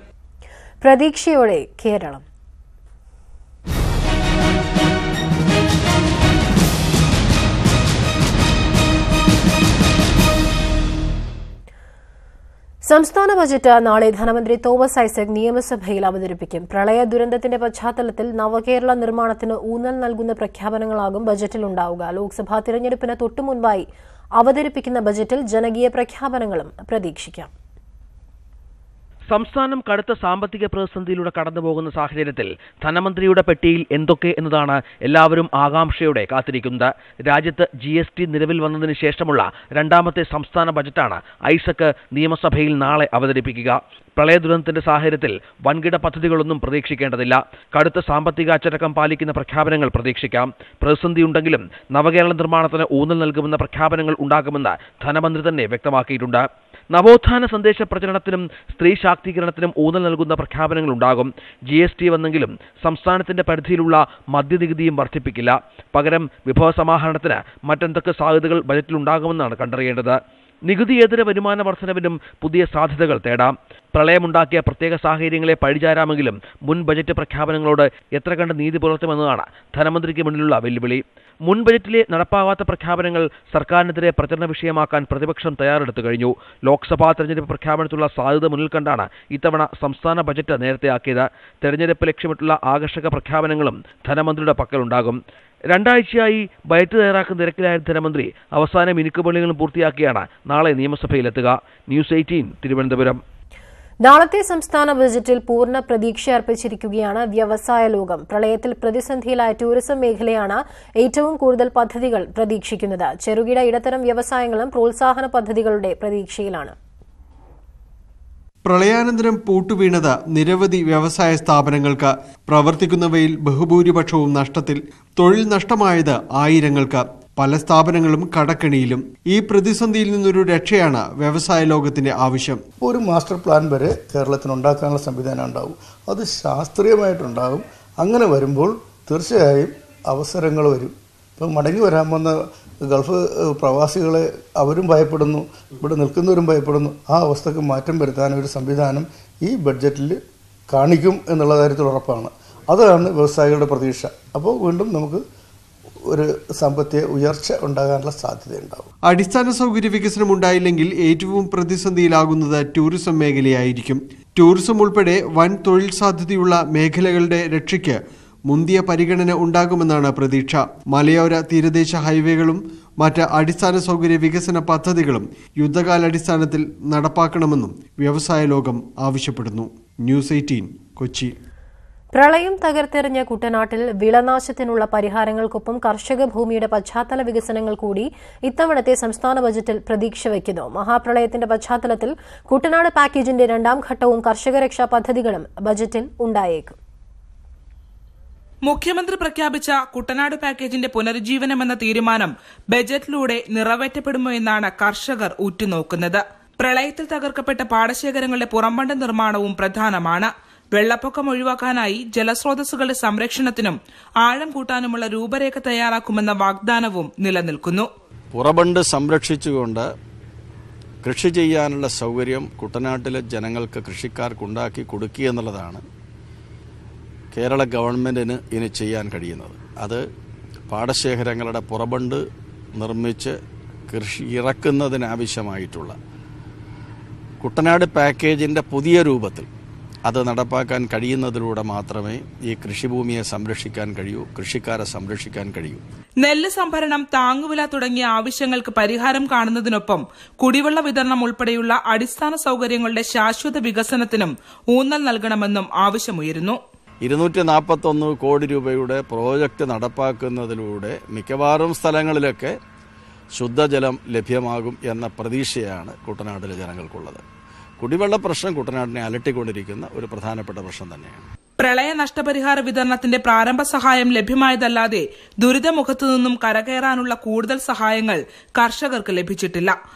A: പ്രതീക്ഷയോടെ കേരളം. സംസ്ഥാന ബജറ്റ് നാളെ ധനമന്ത്രി തോമസ് ഐസക് നിയമസഭയിൽ അവതരിപ്പിക്കും. പ്രളയ ദുരന്തത്തിന്റെ പശ്ചാത്തലത്തിൽ നവകേരള നിർമ്മാണത്തിന് ഊന്നൽ നൽകുന്ന പ്രഖ്യാപനങ്ങളാകും ബജറ്റിലുണ്ടാവുക. ലോക്സഭാ തിരഞ്ഞെടുപ്പിന് തൊട്ടുമുൻപായി അവതരിപ്പിക്കുന്ന ബജറ്റിൽ ജനകീയ പ്രഖ്യാപനങ്ങളും പ്രതീക്ഷിക്കാം.
R: സംസ്ഥാനം കടുത്ത സാമ്പത്തിക പ്രതിസന്ധിയിലൂടെ കടന്നുപോകുന്ന സാഹചര്യത്തിൽ ധനമന്ത്രിയുടെ പെട്ടിയിൽ എന്തൊക്കെ എന്നതാണ് എല്ലാവരും ആകാംക്ഷയോടെ കാത്തിരിക്കുന്നത്. രാജ്യത്ത് GST നിലവിൽ വന്നതിന് ശേഷമുള്ള രണ്ടാമത്തെ സംസ്ഥാന ബജറ്റാണ് ഐസക് നിയമസഭയിൽ നാളെ അവതരിപ്പിക്കുക. പ്രളയ ദുരന്തത്തിന്റെ സാഹചര്യത്തിൽ വൻകിട പദ്ധതികളൊന്നും പ്രതീക്ഷിക്കേണ്ടതില്ല. കടുത്ത സാമ്പത്തിക അച്ചടക്കം പാലിക്കുന്ന പ്രഖ്യാപനങ്ങൾ പ്രതീക്ഷിക്കാം. പ്രതിസന്ധിയുണ്ടെങ്കിലും നവകേരള നിർമ്മാണത്തിന് ഊന്നൽ നൽകുമെന്ന പ്രഖ്യാപനങ്ങൾ ഉണ്ടാകുമെന്ന് ധനമന്ത്രി തന്നെ വ്യക്തമാക്കിയിട്ടുണ്ട്. നവോത്ഥാന സന്ദേശ പ്രചരണത്തിനും സ്ത്രീ ശാക്തീകരണത്തിനും ഊന്നൽ നൽകുന്ന പ്രഖ്യാപനങ്ങൾ ഉണ്ടാകും. GST വന്നെങ്കിലും സംസ്ഥാനത്തിന്റെ പരിധിയിലുള്ള മദ്യനികുതിയും വർദ്ധിപ്പിക്കില്ല. പകരം വിഭവ സമാഹരണത്തിന് മറ്റെന്തൊക്കെ സാധ്യതകൾ ബജറ്റിലുണ്ടാകുമെന്നാണ് കണ്ടറിയേണ്ടത്. നികുതിയേതര വരുമാന വർധനവിനും പുതിയ സാധ്യതകൾ തേടാം. പ്രളയമുണ്ടാക്കിയ പ്രത്യേക സാഹചര്യങ്ങളെ പഴിചാരാമെങ്കിലും മുൻ ബജറ്റ് പ്രഖ്യാപനങ്ങളോട് എത്ര കണ്ട് നീതി പുലർത്തുമെന്നതാണ് ധനമന്ത്രിക്ക് മുന്നിലുള്ള വെല്ലുവിളി. മുൻ ബജറ്റിലെ നടപ്പാവാത്ത പ്രഖ്യാപനങ്ങൾ സർക്കാരിനെതിരെ പ്രചരണ വിഷയമാക്കാൻ പ്രതിപക്ഷം തയ്യാറെടുത്തു കഴിഞ്ഞു. ലോക്സഭാ തെരഞ്ഞെടുപ്പ് പ്രഖ്യാപനത്തിലുള്ള സാധ്യത മുന്നിൽ കണ്ടാണ് ഇത്തവണ സംസ്ഥാന ബജറ്റ് നേരത്തെയാക്കിയത്. തെരഞ്ഞെടുപ്പ് ലക്ഷ്യമിട്ടുള്ള ആകർഷക പ്രഖ്യാപനങ്ങളും ധനമന്ത്രിയുടെ പക്കലുണ്ടാകും. രണ്ടാഴ്ചയായി ബജറ്റ് തയ്യാറാക്കുന്ന തിരക്കിലായ ധനമന്ത്രി അവസാന മിനുക്കുപണികളും പൂർത്തിയാക്കിയാണ് നാളെ നിയമസഭയിലെത്തുക. ന്യൂസ് 18 തിരുവനന്തപുരം.
A: നാളത്തെ സംസ്ഥാന ബജറ്റിൽ പൂർണ്ണ പ്രതീക്ഷ അർപ്പിച്ചിരിക്കുകയാണ് വ്യവസായ ലോകം. പ്രളയത്തിൽ പ്രതിസന്ധിയിലായ ടൂറിസം മേഖലയാണ് ഏറ്റവും കൂടുതൽ പദ്ധതികൾ പ്രതീക്ഷിക്കുന്നത്. ചെറുകിട ഇടത്തരം വ്യവസായങ്ങളും പ്രോത്സാഹന പദ്ധതികളുടെ പ്രതീക്ഷയിലാണ്.
L: പ്രളയാനന്തരം പൂട്ടുവീണത് നിരവധി വ്യവസായ സ്ഥാപനങ്ങൾക്ക്. പ്രവർത്തിക്കുന്നവയിൽ ബഹുഭൂരിപക്ഷവും നഷ്ടത്തിൽ. തൊഴിൽ നഷ്ടമായത് ആയിരങ്ങൾക്ക്. പല സ്ഥാപനങ്ങളും കടക്കെണിയിലും. ഈ പ്രതിസന്ധിയിൽ നിന്നൊരു രക്ഷയാണ് വ്യവസായ ലോകത്തിന്റെ ആവശ്യം.
B: ഒരു മാസ്റ്റർ പ്ലാൻ വരെ കേരളത്തിന് ഉണ്ടാക്കാനുള്ള സംവിധാനം ഉണ്ടാവും. അത് ശാസ്ത്രീയമായിട്ടുണ്ടാകും. അങ്ങനെ വരുമ്പോൾ തീർച്ചയായും അവസരങ്ങൾ വരും. ഇപ്പം മടങ്ങി വരാൻ വന്ന ഗൾഫ് പ്രവാസികളെ അവരും ഭയപ്പെടുന്നു, ഇവിടെ നിൽക്കുന്നവരും ഭയപ്പെടുന്നു. ആ അവസ്ഥക്ക് മാറ്റം വരുത്താൻ ഒരു സംവിധാനം ഈ ബഡ്ജറ്റിൽ കാണിക്കും എന്നുള്ള കാര്യത്തിൽ ഉറപ്പാണ്. അതാണ് വ്യവസായികളുടെ പ്രതീക്ഷ. അപ്പോൾ വീണ്ടും നമുക്ക് ഒരു സാമ്പത്തിക ഉയർച്ച ഉണ്ടാകാനുള്ള സാധ്യതയുണ്ടാകും.
L: അടിസ്ഥാന സൗകര്യ വികസനം ഉണ്ടായില്ലെങ്കിൽ ഏറ്റവും പ്രതിസന്ധിയിലാകുന്നത് ടൂറിസം മേഖലയായിരിക്കും. ടൂറിസം ഉൾപ്പെടെ വൻ തൊഴിൽ സാധ്യതയുള്ള മേഖലകളുടെ രക്ഷയ്ക്ക് മുന്തിയ പരിഗണന ഉണ്ടാകുമെന്നാണ് പ്രതീക്ഷ. മലയോര തീരദേശ ഹൈവേകളും മറ്റ് അടിസ്ഥാന സൗകര്യ വികസന പദ്ധതികളും യുദ്ധകാലാടിസ്ഥാനത്തിൽ നടപ്പാക്കണമെന്നും വ്യവസായ ലോകം ആവശ്യപ്പെടുന്നു. ന്യൂസ് 18 കൊച്ചി.
A: പ്രളയം തകർത്തെറിഞ്ഞ കുട്ടനാട്ടിൽ വിളനാശത്തിനുള്ള പരിഹാരങ്ങൾക്കൊപ്പം കർഷക ഭൂമിയുടെ പശ്ചാത്തല വികസനങ്ങൾ കൂടി ഇത്തവണത്തെ സംസ്ഥാന ബജറ്റിൽ പ്രതീക്ഷ വയ്ക്കുന്നു. മഹാപ്രളയത്തിന്റെ പശ്ചാത്തലത്തിൽ കുട്ടനാട് പാക്കേജിന്റെ രണ്ടാം ഘട്ടവും കർഷക രക്ഷാ പദ്ധതികളും ബജറ്റിൽ ഉണ്ടായേക്കും.
D: മുഖ്യമന്ത്രി പ്രഖ്യാപിച്ച കുട്ടനാട് പാക്കേജിന്റെ പുനരുജ്ജീവനമെന്ന തീരുമാനം ബജറ്റിലൂടെ നിറവേറ്റപ്പെടുമോ എന്നാണ് കർഷകർ ഉറ്റുനോക്കുന്നത്. പ്രളയത്തിൽ തകർക്കപ്പെട്ട പാടശേഖരങ്ങളുടെ പുറംബണ്ട് നിർമ്മാണവും പ്രധാനമാണ്. വെള്ളപ്പൊക്കം ഒഴിവാക്കാനായി ജലസ്രോതസ്സുകളുടെ സംരക്ഷണത്തിനും ആഴം കൂട്ടാനുമുള്ള രൂപരേഖ തയ്യാറാക്കുമെന്ന വാഗ്ദാനവും നിലനിൽക്കുന്നു.
E: പുറബണ്ട് സംരക്ഷിച്ചുകൊണ്ട് കൃഷി ചെയ്യാനുള്ള സൗകര്യം കുട്ടനാട്ടിലെ ജനങ്ങൾക്ക്, കൃഷിക്കാർക്കുണ്ടാക്കി കൊടുക്കുക എന്നുള്ളതാണ് കേരള ഗവൺമെന്റിന് ഇനി ചെയ്യാൻ കഴിയുന്നത്. അത് പാടശേഖരങ്ങളുടെ പുറബണ്ട് നിർമ്മിച്ച് കൃഷി ഇറക്കുന്നതിനാവശ്യമായിട്ടുള്ള കുട്ടനാട് പാക്കേജിന്റെ പുതിയ രൂപത്തിൽ അത് നടപ്പാക്കാൻ കഴിയുന്നതിലൂടെ മാത്രമേ ഈ കൃഷിഭൂമിയെ സംരക്ഷിക്കാൻ കഴിയൂ, കൃഷിക്കാരെ സംരക്ഷിക്കാൻ കഴിയൂ.
D: നെല്ല് സംഭരണം, താങ്ങുവില തുടങ്ങിയ ആവശ്യങ്ങൾക്ക് പരിഹാരം കാണുന്നതിനൊപ്പം കുടിവെള്ള വിതരണം ഉൾപ്പെടെയുള്ള അടിസ്ഥാന സൗകര്യങ്ങളുടെ ശാശ്വത വികസനത്തിനും ഊന്നൽ നൽകണമെന്നും ആവശ്യമുയരുന്നു.
E: 241 കോടി രൂപയുടെ പ്രോജക്റ്റ് നടപ്പാക്കുന്നതിലൂടെ മിക്കവാറും സ്ഥലങ്ങളിലൊക്കെ ശുദ്ധജലം ലഭ്യമാകും എന്ന പ്രതീക്ഷയാണ് കുട്ടനാട്ടിലെ ജനങ്ങൾക്കുള്ളത്. കുടിവെള്ള പ്രശ്നം കുട്ടനാടിനെ അലട്ടിക്കൊണ്ടിരിക്കുന്ന ഒരു പ്രധാനപ്പെട്ട പ്രശ്നം തന്നെയാണ്.
D: പ്രളയ നഷ്ടപരിഹാര വിതരണത്തിന്റെ പ്രാരംഭ സഹായം ലഭ്യമായതല്ലാതെ ദുരിതമുഖത്തു നിന്നും കരകയറാനുള്ള കൂടുതൽ സഹായങ്ങൾ കർഷകർക്ക് ലഭിച്ചിട്ടില്ല.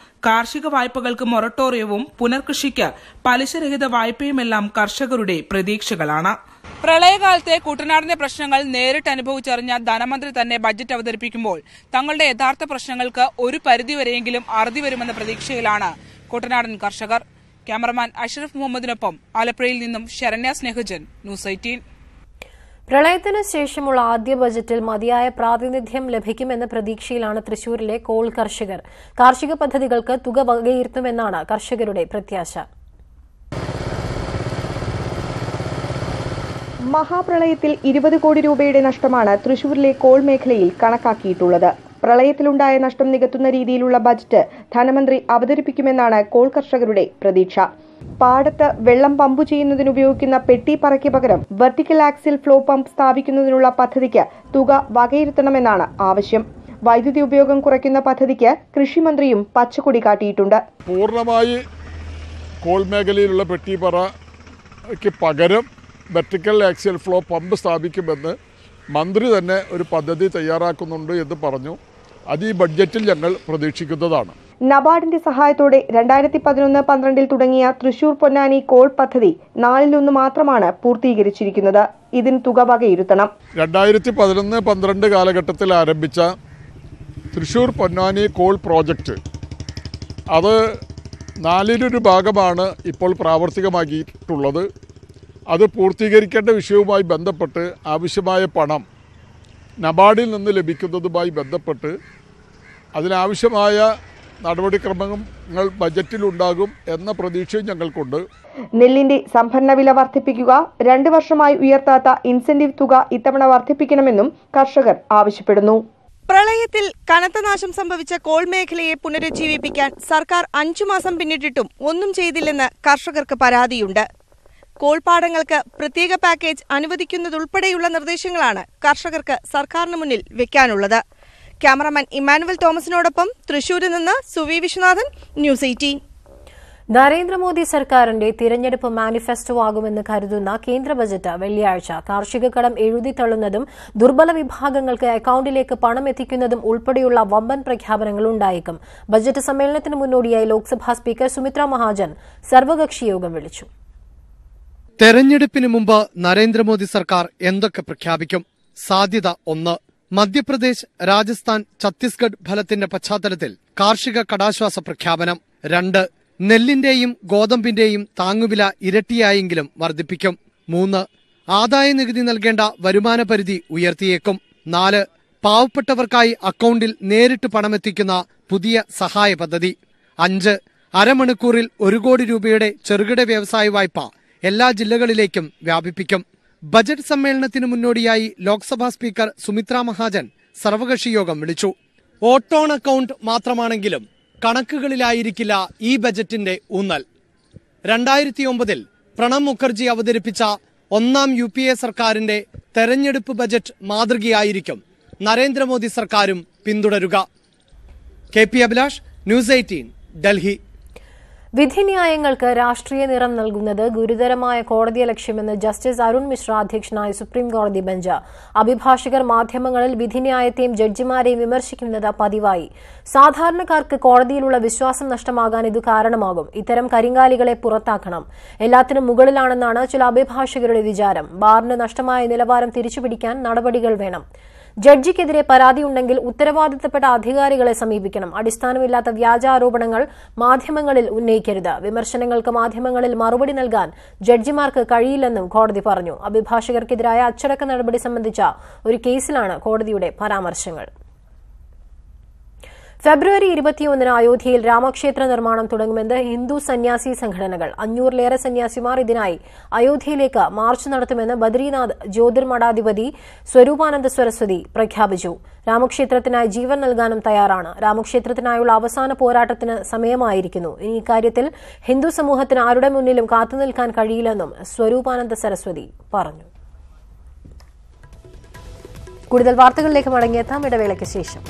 D: കാർഷിക വായ്പകൾക്ക് മൊറട്ടോറിയവും പുനർകൃഷിക്ക് പലിശരഹിത വായ്പയുമെല്ലാം കർഷകരുടെ പ്രതീക്ഷകളാണ്. പ്രളയകാലത്തെ കുട്ടനാടിന്റെ പ്രശ്നങ്ങൾ നേരിട്ട് അനുഭവിച്ചറിഞ്ഞ ധനമന്ത്രി തന്നെ ബജറ്റ് അവതരിപ്പിക്കുമ്പോൾ തങ്ങളുടെ യഥാർത്ഥ പ്രശ്നങ്ങൾക്ക് ഒരു പരിധിവരെയെങ്കിലും അറുതി വരുമെന്ന പ്രതീക്ഷയിലാണ് കുട്ടനാടൻ കർഷകർ. ക്യാമറമാൻ അഷ്റഫ് മുഹമ്മദിനൊപ്പം ആലപ്പുഴയിൽ നിന്നും ശരണ്യ സ്നേഹജൻ, ന്യൂസ് 18.
A: പ്രളയത്തിന് ശേഷമുള്ള ആദ്യ ബജറ്റിൽ മതിയായ പ്രാതിനിധ്യം ലഭിക്കുമെന്ന പ്രതീക്ഷയിലാണ് തൃശൂരിലെ കോൾ കർഷകർ. കാർഷിക പദ്ധതികൾക്ക് തുക വകയിരുത്തുമെന്നാണ് കർഷകരുടെ പ്രത്യാശ.
G: മഹാപ്രളയത്തിൽ 20 കോടി രൂപയുടെ നഷ്ടമാണ് തൃശൂരിലെ കോൾ മേഖലയിൽ കണക്കാക്കിയിട്ടുള്ളത്.
F: പ്രളയത്തിലുണ്ടായ നഷ്ടം നികത്തുന്ന രീതിയിലുള്ള ബജറ്റ് ധനമന്ത്രി അവതരിപ്പിക്കുമെന്നാണ് കോൾ കർഷകരുടെ പ്രതീക്ഷ. പാടത്ത് വെള്ളം പമ്പു ചെയ്യുന്നതിന് ഉപയോഗിക്കുന്ന പെട്ടി പറയ്ക്ക് പകരം വെർട്ടിക്കൽ ആക്സിൽ ഫ്ലോ പമ്പ് സ്ഥാപിക്കുന്നതിനുള്ള പദ്ധതിക്ക് തുക വകയിരുത്തണമെന്നാണ് ആവശ്യം. വൈദ്യുതി ഉപയോഗം കുറയ്ക്കുന്ന പദ്ധതിക്ക് കൃഷിമന്ത്രിയും പച്ചക്കൊടി കാട്ടിയിട്ടുണ്ട്.
G: പൂർണ്ണമായി കോൾ മേഖലയിലുള്ള പെട്ടിപ്പറയ്ക്ക് പകരം വെർട്ടിക്കൽ ആക്സിൽ ഫ്ലോ പമ്പ് സ്ഥാപിക്കുമെന്ന് മന്ത്രി തന്നെ ഒരു പദ്ധതി തയ്യാറാക്കുന്നുണ്ട് എന്ന് പറഞ്ഞു. അത് ഈ ബഡ്ജറ്റിൽ ഞങ്ങൾ പ്രതീക്ഷിക്കുന്നതാണ്.
F: നബാർഡിന്റെ സഹായത്തോടെ 2011-12 തുടങ്ങിയ തൃശൂർ പൊന്നാനി കോൾ പദ്ധതി 4/1 മാത്രമാണ് പൂർത്തീകരിച്ചിരിക്കുന്നത്. ഇതിന് തുക വകയിരുത്തണം.
G: 2011-12 കാലഘട്ടത്തിൽ ആരംഭിച്ച തൃശൂർ പൊന്നാനി കോൾ പ്രോജക്റ്റ് അത് 4/1 ഭാഗമാണ് ഇപ്പോൾ പ്രാവർത്തികമാക്കിയിട്ടുള്ളത്. അത് പൂർത്തീകരിക്കേണ്ട വിഷയവുമായി ബന്ധപ്പെട്ട് ആവശ്യമായ പണം നബാർഡിൽ നിന്ന് ലഭിക്കുന്നതുമായി ബന്ധപ്പെട്ട് അതിനാവശ്യമായ നടപടിക്രമങ്ങൾ ബജറ്റിലുണ്ടാകും എന്ന പ്രതീക്ഷയും ഞങ്ങൾക്കുണ്ട്.
F: നെല്ലിന്റെ സംഭരണ വില വർദ്ധിപ്പിക്കുക, 2 വർഷമായി ഉയർത്താത്ത ഇൻസെന്റീവ് തുക ഇത്തവണ വർദ്ധിപ്പിക്കണമെന്നും കർഷകർ ആവശ്യപ്പെടുന്നു.
H: പ്രളയത്തിൽ കനത്ത നാശം സംഭവിച്ച കോൾ മേഖലയെ പുനരുജ്ജീവിപ്പിക്കാൻ സർക്കാർ 5 മാസം പിന്നിട്ടിട്ടും ഒന്നും ചെയ്തില്ലെന്ന് കർഷകർക്ക് പരാതിയുണ്ട്. കോൾപ്പാടങ്ങൾക്ക് പ്രത്യേക പാക്കേജ് അനുവദിക്കുന്നതുൾപ്പെടെയുള്ള നിർദ്ദേശങ്ങളാണ് കർഷകർക്ക് സർക്കാരിന് മുന്നിൽ വെക്കാനുള്ളത്. ക്യാമറമാൻ ഇമ്മാനുവൽ തോമസിനോടൊപ്പം തൃശൂരിൽ നിന്ന് സുവി വിശ്വനാഥൻ, ന്യൂസ് 18.
A: നരേന്ദ്രമോദി സർക്കാരിന്റെ തിരഞ്ഞെടുപ്പ് മാനിഫെസ്റ്റോ ആകുമെന്ന് കരുതുന്ന കേന്ദ്ര ബജറ്റ് വെള്ളിയാഴ്ച കാർഷിക കടം എഴുതിത്തള്ളുന്നതും ദുർബല വിഭാഗങ്ങൾക്ക് അക്കൌണ്ടിലേക്ക് പണം എത്തിക്കുന്നതും ഉൾപ്പെടെയുള്ള വമ്പൻ പ്രഖ്യാപനങ്ങൾ ഉണ്ടായേക്കും. ബജറ്റ് സമ്മേളനത്തിന് മുന്നോടിയായി ലോക്സഭാ സ്പീക്കർ സുമിത്ര മഹാജൻ സർവകക്ഷി യോഗം വിളിച്ചു.
I: തെരഞ്ഞെടുപ്പിന് മുമ്പ് നരേന്ദ്രമോദി സർക്കാർ എന്തൊക്കെ പ്രഖ്യാപിക്കും? സാധ്യത 1, മധ്യപ്രദേശ്, രാജസ്ഥാൻ, ഛത്തീസ്ഗഡ് ഫലത്തിന്റെ പശ്ചാത്തലത്തിൽ കാർഷിക കടാശ്വാസ പ്രഖ്യാപനം. 2, നെല്ലിന്റെയും ഗോതമ്പിന്റെയും താങ്ങുവില ഇരട്ടിയായെങ്കിലും വർദ്ധിപ്പിക്കും. 3, ആദായനികുതി നൽകേണ്ട വരുമാന പരിധി ഉയർത്തിയേക്കും. 4, പാവപ്പെട്ടവർക്കായി അക്കൌണ്ടിൽ നേരിട്ട് പണമെത്തിക്കുന്ന പുതിയ സഹായ പദ്ധതി. 5, അരമണിക്കൂറിൽ 1 കോടി രൂപയുടെ ചെറുകിട വ്യവസായ വായ്പ എല്ലാ ജില്ലകളിലേക്കും വ്യാപിപ്പിക്കും. ബജറ്റ് സമ്മേളനത്തിന് മുന്നോടിയായി ലോക്സഭാ സ്പീക്കർ സുമിത്ര മഹാജൻ സർവകക്ഷി യോഗം വിളിച്ചു. ഓട്ടോൺ അക്കൌണ്ട് മാത്രമാണെങ്കിലും കണക്കുകളിലായിരിക്കില്ല ഈ ബജറ്റിന്റെ ഊന്നൽ. 2009 പ്രണബ് മുഖർജി അവതരിപ്പിച്ച 1ാം UPA സർക്കാരിന്റെ തെരഞ്ഞെടുപ്പ് ബജറ്റ് മാതൃകയായിരിക്കും നരേന്ദ്രമോദി സർക്കാരും പിന്തുടരുക. KP Abhilash, news 18, Delhi.
A: വിധിന്യായങ്ങൾക്ക് രാഷ്ട്രീയ നിറം നൽകുന്നത് ഗുരുതരമായ കോടതിയെ ലക്ഷ്യമെന്ന് ജസ്റ്റിസ് അരുൺ മിശ്ര അധ്യക്ഷനായ സുപ്രീംകോടതി ബെഞ്ച്. അഭിഭാഷകർ മാധ്യമങ്ങളിൽ വിധിന്യായത്തെയും ജഡ്ജിമാരെയും വിമർശിക്കുന്നത് പതിവായി. സാധാരണക്കാർക്ക് കോടതിയിലുള്ള വിശ്വാസം നഷ്ടമാകാൻ ഇത് കാരണമാകും. ഇത്തരം കരിങ്കാലികളെ പുറത്താക്കണം. എല്ലാത്തിനും മുകളിലാണെന്നാണ് ചില അഭിഭാഷകരുടെ വിചാരം. ബാറിന് നഷ്ടമായ നിലവാരം തിരിച്ചുപിടിക്കാൻ നടപടികൾ വേണം. ജഡ്ജിക്കെതിരെ പരാതിയുണ്ടെങ്കിൽ ഉത്തരവാദിത്തപ്പെട്ട അധികാരികളെ സമീപിക്കണം. അടിസ്ഥാനമില്ലാത്ത വ്യാജാരോപണങ്ങൾ മാധ്യമങ്ങളിൽ ഉന്നയിക്കരുത്. വിമർശനങ്ങൾക്ക് മാധ്യമങ്ങളിൽ മറുപടി നൽകാൻ ജഡ്ജിമാർക്ക് കഴിയില്ലെന്നും കോടതി പറഞ്ഞു. അഭിഭാഷകർക്കെതിരായ അച്ചടക്ക നടപടി സംബന്ധിച്ച ഒരു കേസിലാണ് കോടതിയുടെ പരാമർശങ്ങൾ. ഫെബ്രുവരി 21 അയോധ്യയിൽ രാമക്ഷേത്ര നിർമ്മാണം തുടങ്ങുമെന്ന് ഹിന്ദു സന്യാസി സംഘടനകൾ. 500-ലേറെ സന്യാസിമാർ ഇതിനായി അയോധ്യയിലേക്ക് മാർച്ച് നടത്തുമെന്ന് ബദ്രീനാഥ് ജ്യോതിർമഠാധിപതി സ്വരൂപാനന്ദ സരസ്വതി പ്രഖ്യാപിച്ചു. രാമക്ഷേത്രത്തിനായി ജീവൻ നൽകാനും തയ്യാറാണ്. രാമക്ഷേത്രത്തിനായുള്ള അവസാന പോരാട്ടത്തിന് സമയമായിരിക്കുന്നു. ഇനി ഇക്കാര്യത്തിൽ ഹിന്ദു സമൂഹത്തിന് ആരുടെ മുന്നിലും കാത്തുനിൽക്കാൻ കഴിയില്ലെന്നും സ്വരൂപാനന്ദ സരസ്വതി പറഞ്ഞു. കൂടുതൽ വാർത്തകളിലേക്ക് മടങ്ങിയെത്താം ഇടവേളയ്ക്ക് ശേഷം.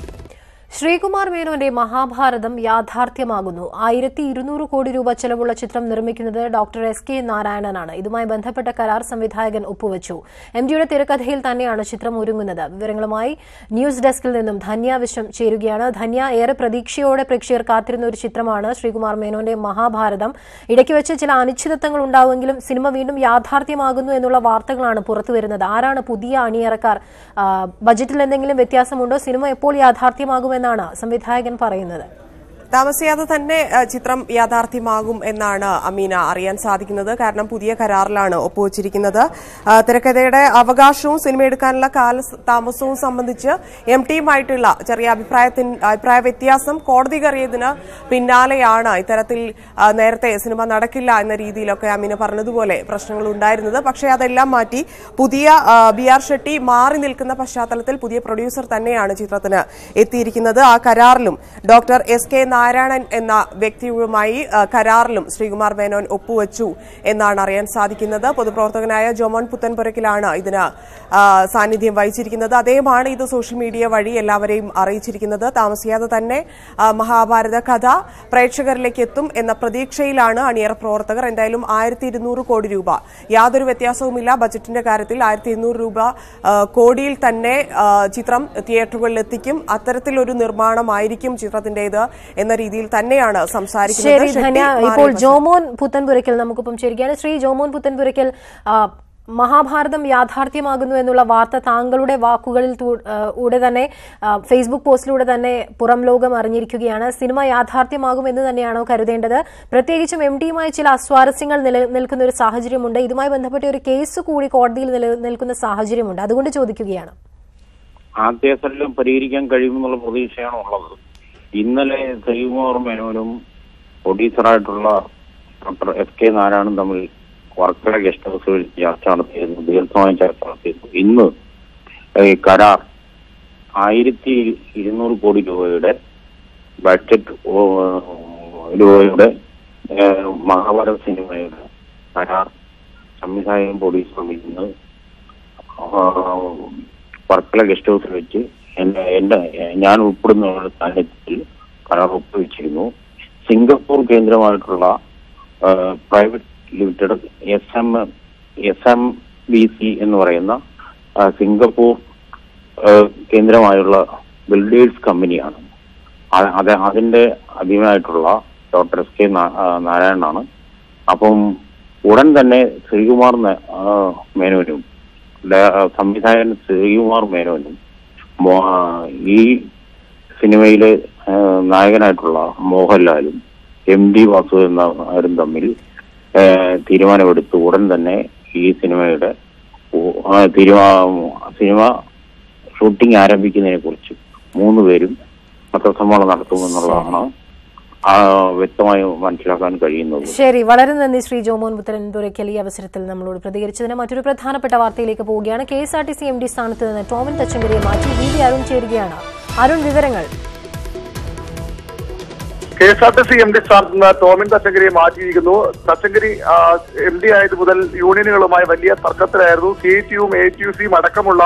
A: ശ്രീകുമാർ മേനോന്റെ മഹാഭാരതം യാഥാർത്ഥ്യമാകുന്നു. 1200 കോടി രൂപ ചെലവുള്ള ചിത്രം നിർമ്മിക്കുന്നത് ഡോക്ടർ SK നാരായണനാണ്. ഇതുമായി ബന്ധപ്പെട്ട കരാർ സംവിധായകൻ ഒപ്പുവച്ചു. MDയുടെ തിരക്കഥയിൽ തന്നെയാണ് ചിത്രം ഒരുങ്ങുന്നത്. വിവരങ്ങളുമായി ന്യൂസ് ഡെസ്കിൽ നിന്നും ധന്യ വിശ്വം ചേരുകയാണ്. ധന്യ, ഏറെ പ്രതീക്ഷയോടെ പ്രേക്ഷകർ കാത്തിരുന്ന ഒരു ചിത്രമാണ് ശ്രീകുമാർ മേനോന്റെ മഹാഭാരതം. ഇടയ്ക്ക് വെച്ച് ചില അനിശ്ചിതത്വങ്ങൾ ഉണ്ടാവുമെങ്കിലും സിനിമ വീണ്ടും യാഥാർത്ഥ്യമാകുന്നു എന്നുള്ള വാർത്തകളാണ് പുറത്തുവരുന്നത്. ആരാണ് പുതിയ അണിയറക്കാർ? ബജറ്റിൽ എന്തെങ്കിലും വ്യത്യാസമുണ്ടോ? സിനിമ എപ്പോൾ യാഥാർത്ഥ്യമാകുമെന്നാണ് സംവിധായകൻ പറയുന്നത്?
J: താമസിയാതെ തന്നെ ചിത്രം യാഥാർത്ഥ്യമാകും എന്നാണ് അമീന അറിയാൻ സാധിക്കുന്നത്. കാരണം പുതിയ കരാറിലാണ് ഒപ്പുവച്ചിരിക്കുന്നത്. തിരക്കഥയുടെ അവകാശവും സിനിമ എടുക്കാനുള്ള കാലതാമസവും സംബന്ധിച്ച് MTയുമായിട്ടുള്ള ചെറിയ അഭിപ്രായ വ്യത്യാസം കോടതി കയറിയതിന് പിന്നാലെയാണ് ഇത്തരത്തിൽ നേരത്തെ സിനിമ നടക്കില്ല എന്ന രീതിയിലൊക്കെ അമീന പറഞ്ഞതുപോലെ പ്രശ്നങ്ങൾ ഉണ്ടായിരുന്നത്. പക്ഷേ അതെല്ലാം മാറ്റി പുതിയ BR ഷെട്ടി മാറി നിൽക്കുന്ന പശ്ചാത്തലത്തിൽ പുതിയ പ്രൊഡ്യൂസർ തന്നെയാണ് ചിത്രത്തിന് എത്തിയിരിക്കുന്നത്. ആ കരാറിലും ഡോക്ടർ SK നാരായണൻ എന്ന വ്യക്തിയുമായി കരാറിലും ശ്രീകുമാർ മേനോൻ ഒപ്പുവച്ചു എന്നാണ് അറിയാൻ സാധിക്കുന്നത്. പൊതുപ്രവർത്തകനായ ജോമോൻ പുത്തൻപുരയ്ക്കലാണ് ഇതിന് സാന്നിധ്യം വഹിച്ചിരിക്കുന്നത്. അദ്ദേഹമാണ് ഇത് സോഷ്യൽ മീഡിയ വഴി എല്ലാവരെയും അറിയിച്ചിരിക്കുന്നത്. താമസിയാതെ തന്നെ മഹാഭാരത കഥ പ്രേക്ഷകരിലേക്ക് എത്തും എന്ന പ്രതീക്ഷയിലാണ് അണിയറ പ്രവർത്തകർ. എന്തായാലും 1200 കോടി രൂപ, യാതൊരു വ്യത്യാസവുമില്ല ബജറ്റിന്റെ കാര്യത്തിൽ. 1200 കോടിയിൽ തന്നെ ചിത്രം തിയേറ്ററുകളിൽ എത്തിക്കും. അത്തരത്തിലൊരു നിർമ്മാണമായിരിക്കും ചിത്രത്തിന്റേത് എന്ന രീതിയിൽ തന്നെയാണ് സംസാരിക്കുന്നത്.
A: ഇപ്പോൾ ജോമോൻ പുത്തൻപുരയ്ക്കൽ നമുക്കൊപ്പം ചേരുകയാണ്. ശ്രീ ജോമോൻ പുത്തൻപുരയ്ക്കൽ, മഹാഭാരതം യാഥാർത്ഥ്യമാകുന്നു എന്നുള്ള വാർത്ത താങ്കളുടെ വാക്കുകളിലൂടെ തന്നെ ഫേസ്ബുക്ക് പോസ്റ്റിലൂടെ തന്നെ പുറം ലോകം അറിഞ്ഞിരിക്കുകയാണ്. സിനിമ യാഥാർത്ഥ്യമാകുമെന്ന് തന്നെയാണോ കരുതേണ്ടത്? പ്രത്യേകിച്ചും MTയുമായി ചില അസ്വാരസ്യങ്ങൾ നിലനിൽക്കുന്ന ഒരു സാഹചര്യമുണ്ട്. ഇതുമായി ബന്ധപ്പെട്ട ഒരു കേസ് കൂടി കോടതിയിൽ നിലനിൽക്കുന്ന സാഹചര്യമുണ്ട്. അതുകൊണ്ട് ചോദിക്കുകയാണ്.
K: ആ കേസെല്ലാം പരിഹരിക്കാൻ കഴിയുമെന്നുള്ള പ്രതീക്ഷയാണ് ഉള്ളത്. ഇന്നലെ ശ്രീകുമാർ മേനോനും പ്രൊഡ്യൂസറായിട്ടുള്ള ഡോക്ടർ SK നാരായണനും തമ്മിൽ വർക്കല ഗസ്റ്റ് ഹൗസിൽ ചർച്ച നടത്തിയിരുന്നു, ദീർഘമായ ചർച്ച നടത്തിയിരുന്നു. ഇന്ന് കരാർ 1200 കോടി രൂപയുടെ ബഡ്ജറ്റ് രൂപയുടെ മഹാഭാരത സിനിമയുടെ കരാർ സംവിധായകൻ പ്രൊഡ്യൂസറും ഇന്ന് വർക്കല ഗസ്റ്റ് ഹൗസിൽ വെച്ച് ഞാൻ ഉൾപ്പെടുന്ന സാന്നിധ്യത്തിൽ കരാർ ഒപ്പുവെച്ചിരുന്നു. സിംഗപ്പൂർ കേന്ദ്രമായിട്ടുള്ള പ്രൈവറ്റ് ലിമിറ്റഡ് SMBC എന്ന് പറയുന്ന സിംഗപ്പൂർ കേന്ദ്രമായുള്ള ബിൽഡേഴ്സ് കമ്പനിയാണ്. അതിന്റെ അധീനമായിട്ടുള്ള ഡോക്ടർ SK നാരായണനാണ്. അപ്പം ഉടൻ തന്നെ ശ്രീകുമാർ മേനോനും സംവിധായകൻ ശ്രീകുമാർ മേനോനും ഈ സിനിമയിലെ നായകനായിട്ടുള്ള മോഹൻലാലും MD വാസു എന്നവരും തമ്മിൽ തീരുമാനമെടുത്ത് ഉടൻ തന്നെ ഈ സിനിമയുടെ സിനിമ ഷൂട്ടിംഗ് ആരംഭിക്കുന്നതിനെ കുറിച്ച് 3 പേരും പത്രസമ്മേളനം നടത്തുമെന്നുള്ളതാണ് വ്യക്തമായി മനസ്സിലാക്കാൻ കഴിയുന്നത്.
A: ശരി, വളരെ നന്ദി ശ്രീ ജോമോൻ പുത്തൻപുരയ്ക്കൽ. ഈ അവസരത്തിൽ നമ്മളോട് പ്രതികരിച്ചതിന് മറ്റൊരു പ്രധാനപ്പെട്ട വാർത്തയിലേക്ക് പോവുകയാണ്. KSRTC MD സ്ഥാനത്ത് നിന്ന് ടോമിൻ തച്ചങ്കരിയെ മാറ്റി VV അരുൺ ചേരുകയാണ്. അരുൺ, വിവരങ്ങൾ.
M: KSRTC MD സ്ഥാനത്ത് നിന്ന് ടോമിൻ തച്ചങ്കരിയെ മാറ്റിയിരിക്കുന്നു. തച്ചങ്കരി MD ആയത് മുതൽ യൂണിയനുകളുമായി വലിയ തർക്കത്തിലായിരുന്നു. CITUവും ATUCയും അടക്കമുള്ള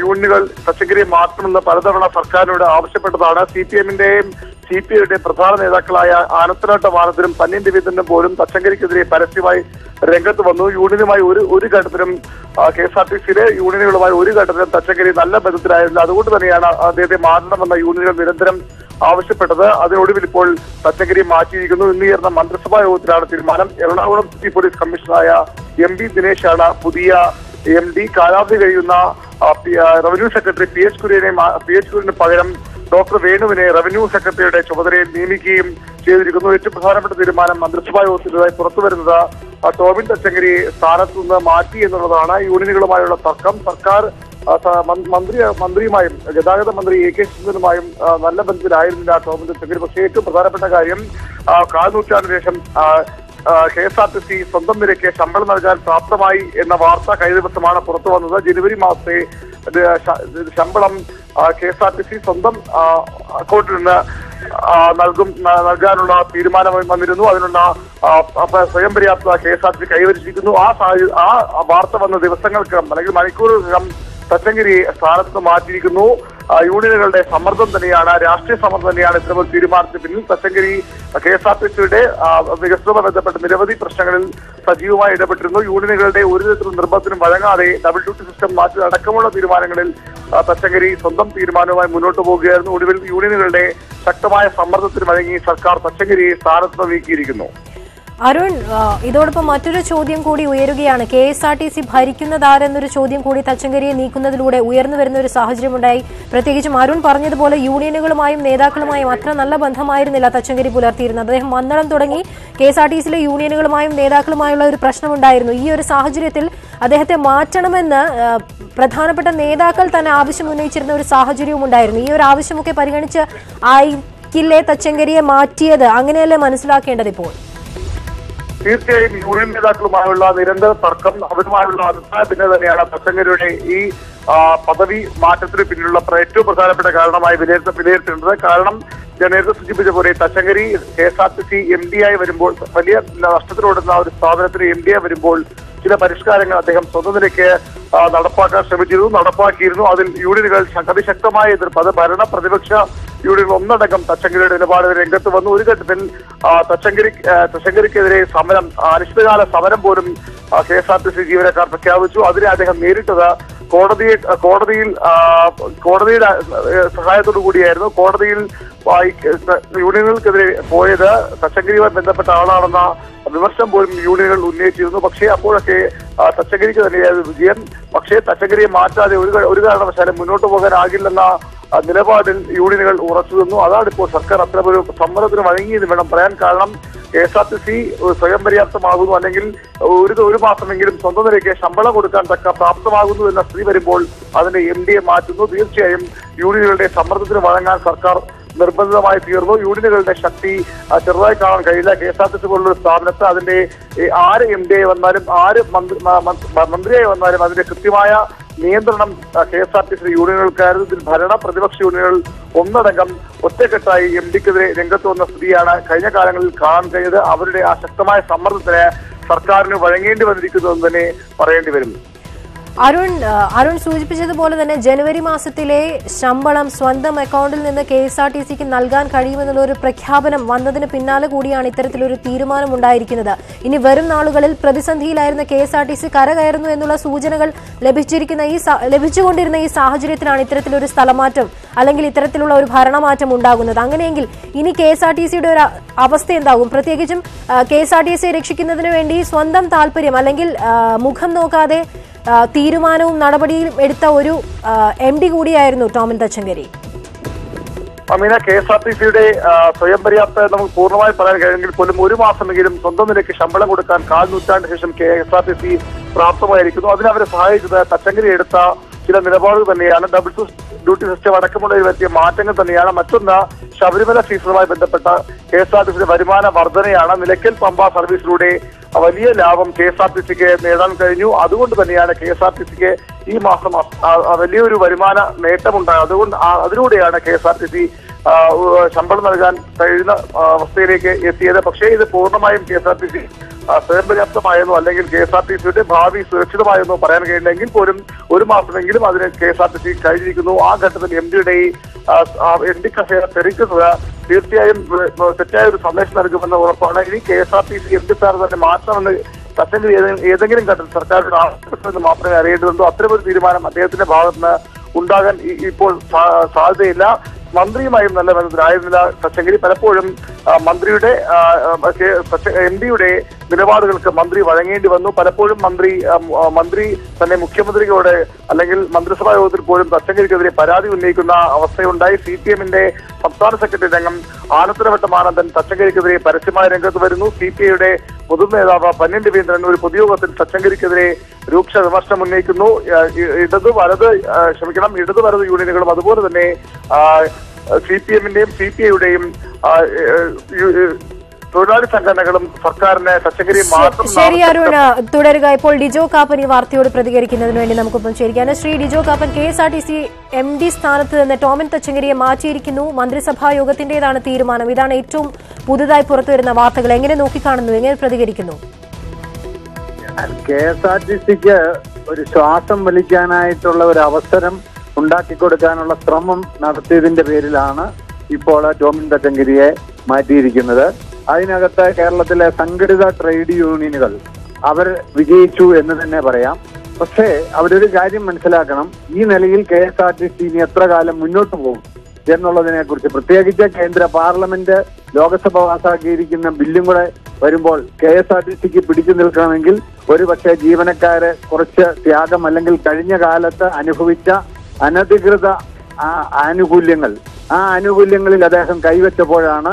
M: യൂണിയനുകൾ തച്ചങ്കരിയെ മാറ്റണമെന്ന് പലതവണ സർക്കാരിനോട് ആവശ്യപ്പെട്ടതാണ്. CPMന്റെയും CPIയുടെയും പ്രധാന നേതാക്കളായ ആനത്തനാട്ട വാനത്തിനും പന്നിയൻ രവീന്ദ്രനും പോലും തച്ചങ്കരിക്കെതിരെ പരസ്യമായി രംഗത്ത് വന്നു. യൂണിയനുമായി ഒരു ഘട്ടത്തിലും KSRTCയിലെ യൂണിയനുകളുമായി ഒരു ഘട്ടത്തിലും തച്ചങ്കരി നല്ല ബന്ധത്തിലായിരുന്നില്ല. അതുകൊണ്ട് തന്നെയാണ് അദ്ദേഹത്തെ മാറ്റണമെന്ന യൂണിയനുകൾ നിരന്തരം ആവശ്യപ്പെട്ടത്. അതിനൊടുവിൽ ഇപ്പോൾ തച്ചങ്കരിയെ മാറ്റിയിരിക്കുന്നു. ഇന്ന് ചേർന്ന മന്ത്രിസഭാ യോഗത്തിലാണ് തീരുമാനം. എറണാകുളം സിറ്റി പോലീസ് കമ്മീഷണറായ MB ദിനേശാണ് പുതിയ MD. കാലാവധി കഴിയുന്ന റവന്യൂ സെക്രട്ടറി PH കുര്യന് പകരം ഡോക്ടർ വേണുവിനെ റവന്യൂ സെക്രട്ടറിയുടെ ചുമതലയിൽ നിയമിക്കുകയും ചെയ്തിരിക്കുന്നു. ഏറ്റവും പ്രധാനപ്പെട്ട തീരുമാനം മന്ത്രിസഭാ യോഗത്തിലൂടെ പുറത്തുവരുന്നത് ടോമിൻ തച്ചങ്കരിയെ സ്ഥാനത്തു നിന്ന് മാറ്റി എന്നുള്ളതാണ്. യൂണിയനുകളുമായുള്ള തർക്കം സർക്കാർ മന്ത്രിയുമായും ഗതാഗത മന്ത്രി AK ശശീന്ദ്രനുമായും നല്ല ബന്ധത്തിലായിരുന്നില്ല ടോമിൻ തച്ചങ്കരി. പക്ഷേ ഏറ്റവും പ്രധാനപ്പെട്ട കാര്യം 4 നൂറ്റാണ്ടിന് ശേഷം KSRTC സ്വന്തം നിരക്ക് ശമ്പളം നൽകാൻ പ്രാപ്തമായി എന്ന വാർത്ത കഴിഞ്ഞ ദിവസമാണ് പുറത്തു വന്നത്. ജനുവരി മാസത്തെ ശമ്പളം KSRTC സ്വന്തം അക്കൗണ്ടിൽ നിന്ന് നൽകാനുള്ള തീരുമാനമായി വന്നിരുന്നു. അതിനുള്ള സ്വയം പര്യാപ്തത KSRTC കൈവരിച്ചിരിക്കുന്നു. ആ വാർത്ത വന്ന ദിവസങ്ങൾക്കകം അല്ലെങ്കിൽ മണിക്കൂറുകൾക്കകം തച്ചങ്കരിയെ സ്ഥാനത്ത് മാറ്റിയിരിക്കുന്നു. യൂണിയനുകളുടെ സമ്മർദ്ദം തന്നെയാണ്, രാഷ്ട്രീയ സമ്മർദ്ദം തന്നെയാണ് ഇത്തരമൊരു തീരുമാനത്തിന് പിന്നിൽ. തച്ചങ്കരി KSRTCയുടെ വികസനവുമായി ബന്ധപ്പെട്ട നിരവധി പ്രശ്നങ്ങളിൽ സജീവമായി ഇടപെട്ടിരുന്നു. യൂണിയനുകളുടെ ഒരു തരത്തിലുള്ള നിർബന്ധത്തിനും വഴങ്ങാതെ ഡബിൾ ഡ്യൂട്ടി സിസ്റ്റം മാറ്റി അടക്കമുള്ള തീരുമാനങ്ങളിൽ തച്ചങ്കരി സ്വന്തം തീരുമാനവുമായി മുന്നോട്ട് പോകുകയായിരുന്നു. ഒടുവിൽ യൂണിയനുകളുടെ ശക്തമായ സമ്മർദ്ദത്തിന് വഴങ്ങി സർക്കാർ തച്ചങ്കരിയെ സ്ഥാനത്ത് നീക്കിയിരിക്കുന്നു.
A: അരുൺ, ഇതോടൊപ്പം മറ്റൊരു ചോദ്യം കൂടി ഉയരുകയാണ്. KSRTC ഭരിക്കുന്നതാരെന്നൊരു ചോദ്യം കൂടി തച്ചങ്കരിയെ നീക്കുന്നതിലൂടെ ഉയർന്നു വരുന്ന ഒരു സാഹചര്യമുണ്ടായി. പ്രത്യേകിച്ചും അരുൺ പറഞ്ഞതുപോലെ യൂണിയനുകളുമായും നേതാക്കളുമായും അത്ര നല്ല ബന്ധമായിരുന്നില്ല തച്ചങ്കരി പുലർത്തിയിരുന്നത്. അദ്ദേഹം മന്ദളം തുടങ്ങി KSRTCയിലെ യൂണിയനുകളുമായും നേതാക്കളുമായുള്ള ഒരു പ്രശ്നമുണ്ടായിരുന്നു. ഈ ഒരു സാഹചര്യത്തിൽ അദ്ദേഹത്തെ മാറ്റണമെന്ന് പ്രധാനപ്പെട്ട നേതാക്കൾ തന്നെ ആവശ്യം ഉന്നയിച്ചിരുന്ന ഒരു സാഹചര്യവും ഉണ്ടായിരുന്നു. ഈ ഒരു ആവശ്യമൊക്കെ പരിഗണിച്ച് ആയിരിക്കില്ലേ തച്ചങ്കരിയെ മാറ്റിയത്? അങ്ങനെയല്ലേ മനസ്സിലാക്കേണ്ടത് ഇപ്പോൾ?
M: തീർച്ചയായും യൂണിയൻ നേതാക്കളുമായുള്ള നിരന്തര തർക്കം, അവരുമായുള്ള അഭിപ്രായത്തിന് തന്നെയാണ് തച്ചങ്കരിയുടെ ഈ പദവി മാറ്റത്തിന് പിന്നിലുള്ള ഏറ്റവും പ്രധാനപ്പെട്ട കാരണമായി വിലയിരുത്തേണ്ടത്. കാരണം ഞാൻ നേരത്തെ സൂചിപ്പിച്ച പോലെ തച്ചങ്കരി KSRTC MD ആയി വരുമ്പോൾ, വലിയ നഷ്ടത്തിലോടുന്ന ഒരു സ്ഥാപനത്തിന് MD ആയി വരുമ്പോൾ ചില പരിഷ്കാരങ്ങൾ അദ്ദേഹം സ്വന്തം നിലയ്ക്ക് നടപ്പാക്കാൻ നടപ്പാക്കിയിരുന്നു. അതിൽ യൂണിയനുകൾ അതിശക്തമായ എതിർപ്പ്, അത് ഭരണ പ്രതിപക്ഷ യൂണിയനുകൾ ഒന്നടങ്കം തച്ചങ്കരിയുടെ നിലപാടിന് രംഗത്ത് വന്നു. ഒരു ഘട്ടത്തിൽ തച്ചങ്കരിക്കെതിരെ സമരം, അനിശ്ചിതകാല സമരം പോലും KSRTC ജീവനക്കാർ പ്രഖ്യാപിച്ചു. അതിനെ അദ്ദേഹം നേരിട്ടത് കോടതിയുടെ സഹായത്തോടു കൂടിയായിരുന്നു. കോടതിയിൽ യൂണിയനുകൾക്കെതിരെ പോയത് തച്ചങ്കരിയുമായി ബന്ധപ്പെട്ട ആളാണെന്ന വിമർശനം പോലും യൂണിയനുകൾ ഉന്നയിച്ചിരുന്നു. പക്ഷേ അപ്പോഴൊക്കെ തച്ചങ്കരിക്ക് തന്നെയായിരുന്നു വിജയം. പക്ഷേ തച്ചങ്കരിയെ മാറ്റാതെ ഒരു കാരണവശാലും മുന്നോട്ട് പോകാനാകില്ലെന്ന നിലപാടിൽ യൂണിയനുകൾ ഉറച്ചു നിന്നു. അതാണ് ഇപ്പോൾ സർക്കാർ അത്തരമൊരു സമ്മർദ്ദത്തിന് വഴങ്ങിയെന്ന് വേണം പറയാൻ. കാരണം KSRTC സ്വയം പര്യാപ്തമാകുന്നു, അല്ലെങ്കിൽ ഒരു മാസമെങ്കിലും സ്വന്തം നിലയ്ക്ക് ശമ്പളം കൊടുക്കാൻ തക്ക പ്രാപ്തമാകുന്നു എന്ന സ്ഥിതി വരുമ്പോൾ അതിന്റെ MD മാറ്റുന്നു. തീർച്ചയായും യൂണിയനുകളുടെ സമ്മർദ്ദത്തിന് വഴങ്ങാൻ സർക്കാർ നിർബന്ധിതമായി തീർന്നു. യൂണിയനുകളുടെ ശക്തി ചെറുതായി കാണാൻ കഴിയില്ല. KSRTC പോലുള്ള സ്ഥാപനത്ത് അതിന്റെ ആര് MD വന്നാലും ആര് മന്ത്രിയായി വന്നാലും അതിന്റെ കൃത്യമായ നിയന്ത്രണം KSRTC യൂണിയനുകൾക്കായിരുന്നു. ഇതിൽ ഭരണ പ്രതിപക്ഷ യൂണിയനുകൾ ഒന്നടങ്കം ഒറ്റക്കെട്ടായി MDക്കെതിരെ രംഗത്ത് വന്ന സ്ഥിതിയാണ് കഴിഞ്ഞ കാലങ്ങളിൽ കാണാൻ കഴിഞ്ഞത്. അവരുടെ ആ ശക്തമായ സമ്മർദ്ദത്തിന് സർക്കാരിന് വഴങ്ങേണ്ടി വന്നിരിക്കുന്നതെന്ന് തന്നെ പറയേണ്ടി വരുന്നു.
A: അരുൺ സൂചിപ്പിച്ചതുപോലെ തന്നെ ജനുവരി മാസത്തിലെ ശമ്പളം സ്വന്തം അക്കൗണ്ടിൽ നിന്ന് KSRTCക്ക് നൽകാൻ കഴിയുമെന്നുള്ള ഒരു പ്രഖ്യാപനം വന്നതിന് പിന്നാലെ കൂടിയാണ് ഇത്തരത്തിലൊരു തീരുമാനം ഉണ്ടായിരിക്കുന്നത്. ഇനി വരും നാളുകളിൽ പ്രതിസന്ധിയിലായിരുന്ന KSRTC കരകയറുന്നു എന്നുള്ള സൂചനകൾ ലഭിച്ചുകൊണ്ടിരുന്ന ഈ സാഹചര്യത്തിലാണ് ഇത്തരത്തിലൊരു സ്ഥലമാറ്റം അല്ലെങ്കിൽ ഇത്തരത്തിലുള്ള ഒരു ഭരണമാറ്റം ഉണ്ടാകുന്നത്. അങ്ങനെയെങ്കിൽ ഇനി KSRTCയുടെ ഒരു അവസ്ഥ എന്താകും? പ്രത്യേകിച്ചും KSRTCയെ രക്ഷിക്കുന്നതിന് വേണ്ടി സ്വന്തം താല്പര്യം അല്ലെങ്കിൽ മുഖം നോക്കാതെ തീരുമാനവും നടപടിയും എടുത്ത ഒരു MD കൂടിയായിരുന്നു ടോമിൻ തച്ചങ്കരി.
M: അമീന, KSRTCയുടെ സ്വയം പര്യാപ്ത നമുക്ക് പൂർണ്ണമായി പറയാൻ കഴിയുമെങ്കിൽ പോലും ഒരു മാസമെങ്കിലും സ്വന്തം നിലയ്ക്ക് ശമ്പളം കൊടുക്കാൻ 4 നൂറ്റാണ്ടിന് ശേഷം KSRTC പ്രാപ്തമായിരിക്കുന്നു. അതിനവരെ സഹായിച്ചത് തച്ചങ്കരി എടുത്ത ചില നിലപാടുകൾ തന്നെയാണ്. ഡബിൾ ഡ്യൂട്ടി സിസ്റ്റം അടക്കമുള്ളതിൽ വരുത്തിയ മാറ്റങ്ങൾ തന്നെയാണ്. മറ്റൊന്ന് ശബരിമല സീസണുമായി ബന്ധപ്പെട്ട KSRTCയുടെ വരുമാന വർധനയാണ്. നിലയ്ക്കൽ പമ്പ സർവീസിലൂടെ വലിയ ലാഭം KSRTCക്ക് നേടാൻ കഴിഞ്ഞു. അതുകൊണ്ട് തന്നെയാണ് KSRTCക്ക് ഈ മാസം വലിയൊരു വരുമാന നേട്ടമുണ്ടായത്. അതിലൂടെയാണ് KSRTC ശമ്പളം നൽകാൻ കഴിയുന്ന അവസ്ഥയിലേക്ക് എത്തിയത്. പക്ഷേ ഇത് പൂർണ്ണമായും KSRTC സ്വയം പര്യാപ്തമായെന്നോ അല്ലെങ്കിൽ KSRTCയുടെ ഭാവി സുരക്ഷിതമായെന്നോ പറയാൻ കഴിയില്ലെങ്കിൽ പോലും ഒരു മാസമെങ്കിലും അതിന് KSRTC കഴിഞ്ഞിരിക്കുന്നു. ആ ഘട്ടത്തിൽ MD കസേര തെറിക്കുന്നത് തീർച്ചയായും തെറ്റായ ഒരു സന്ദേശം നൽകുമെന്ന ഉറപ്പാണ്. ഇനി KSRTC MD സ്ഥാനം തന്നെ മാറ്റണമെന്ന് തച്ചങ്കരി ഏതെങ്കിലും ഘട്ടത്തിൽ സർക്കാരിന്റെ ആവശ്യപ്പെട്ടെന്ന് മാത്രമേ അറിയേണ്ടതുള്ളൂ. അത്തരമൊരു തീരുമാനം അദ്ദേഹത്തിന്റെ ഭാഗത്തുനിന്ന് ഉണ്ടാകാൻ ഇപ്പോൾ സാധ്യതയില്ല. മന്ത്രിയുമായും നല്ല ബന്ധത്തിലായിരുന്നില്ല തച്ചങ്കരി. പലപ്പോഴും മന്ത്രിയുടെ MDയുടെ നിലപാടുകൾക്ക് മന്ത്രി വഴങ്ങേണ്ടി വന്നു. പലപ്പോഴും മന്ത്രി തന്നെ മുഖ്യമന്ത്രിയോട് അല്ലെങ്കിൽ മന്ത്രിസഭാ യോഗത്തിൽ പോലും തച്ചങ്കരിക്കെതിരെ പരാതി ഉന്നയിക്കുന്ന അവസ്ഥയുണ്ടായി. CPMന്റെ സംസ്ഥാന സെക്രട്ടറി രംഗം ആനന്ദവട്ടമാനന്ദൻ തച്ചങ്കരിക്കെതിരെ പരസ്യമായ രംഗത്ത് വരുന്നു. CPIയുടെ പൊതുനേതാവ് പന്ന്യൻ രവീന്ദ്രൻ ഒരു പൊതുയോഗത്തിൽ തച്ചങ്കരിക്കെതിരെ രൂക്ഷ വിമർശനം ഉന്നയിക്കുന്നു. ഇടത് വലത് യൂണിയനുകളും അതുപോലെ തന്നെ CPMന്റെയും CPIയുടെയും തൊഴിലാളി സംഘടനകളും സർക്കാരിനെ തച്ചങ്കരിയെ മാത്രം.
A: ശരി അരുൺ, തുടരുക. ഇപ്പോൾ ഡിജോ കാപ്പൻ ഈ വാർത്തയോട് പ്രതികരിക്കുന്നതിന് വേണ്ടി നമുക്കൊപ്പം ചേരുകയാണ്. ശ്രീ ഡിജോ കാപ്പൻ, KSRTC MD സ്ഥാനത്ത് നിന്ന് ടോമിൻ തച്ചങ്കരിയെ മാറ്റിയിരിക്കുന്നു. മന്ത്രിസഭാ യോഗത്തിന്റേതാണ് തീരുമാനം. ഇതാണ് ഏറ്റവും പുതുതായി പുറത്തുവരുന്ന വാർത്തകൾ. എങ്ങനെ നോക്കിക്കാണുന്നു, എങ്ങനെ പ്രതികരിക്കുന്നു?
C: KSRTCക്ക് ഒരു ശ്വാസം വലിക്കാനായിട്ടുള്ള ഒരു അവസരം ഉണ്ടാക്കിക്കൊടുക്കാനുള്ള ശ്രമം നടത്തിയതിന്റെ പേരിലാണ് ഇപ്പോൾ ടോമിൻ തച്ചങ്കരിയെ മാറ്റിയിരിക്കുന്നത്. അതിനകത്ത് കേരളത്തിലെ സംഘടിത ട്രേഡ് യൂണിയനുകൾ അവർ വിജയിച്ചു എന്ന് തന്നെ പറയാം. പക്ഷേ അവരൊരു കാര്യം മനസ്സിലാക്കണം, ഈ നിലയിൽ KSRTC ഇനി എത്ര കാലം മുന്നോട്ട് പോകും എന്നുള്ളതിനെ കുറിച്ച്, പ്രത്യേകിച്ച് കേന്ദ്ര പാർലമെന്റ് ലോകസഭ പാസാക്കിയിരിക്കുന്ന ബില്ലും കൂടെ വരുമ്പോൾ KSRTCക്ക് പിടിച്ചു നിൽക്കണമെങ്കിൽ ഒരുപക്ഷെ ജീവനക്കാരെ കുറച്ച് ത്യാഗം അല്ലെങ്കിൽ കഴിഞ്ഞ കാലത്ത് അനുഭവിച്ച അനധികൃത ആനുകൂല്യങ്ങളിൽ അദ്ദേഹം കൈവച്ചപ്പോഴാണ്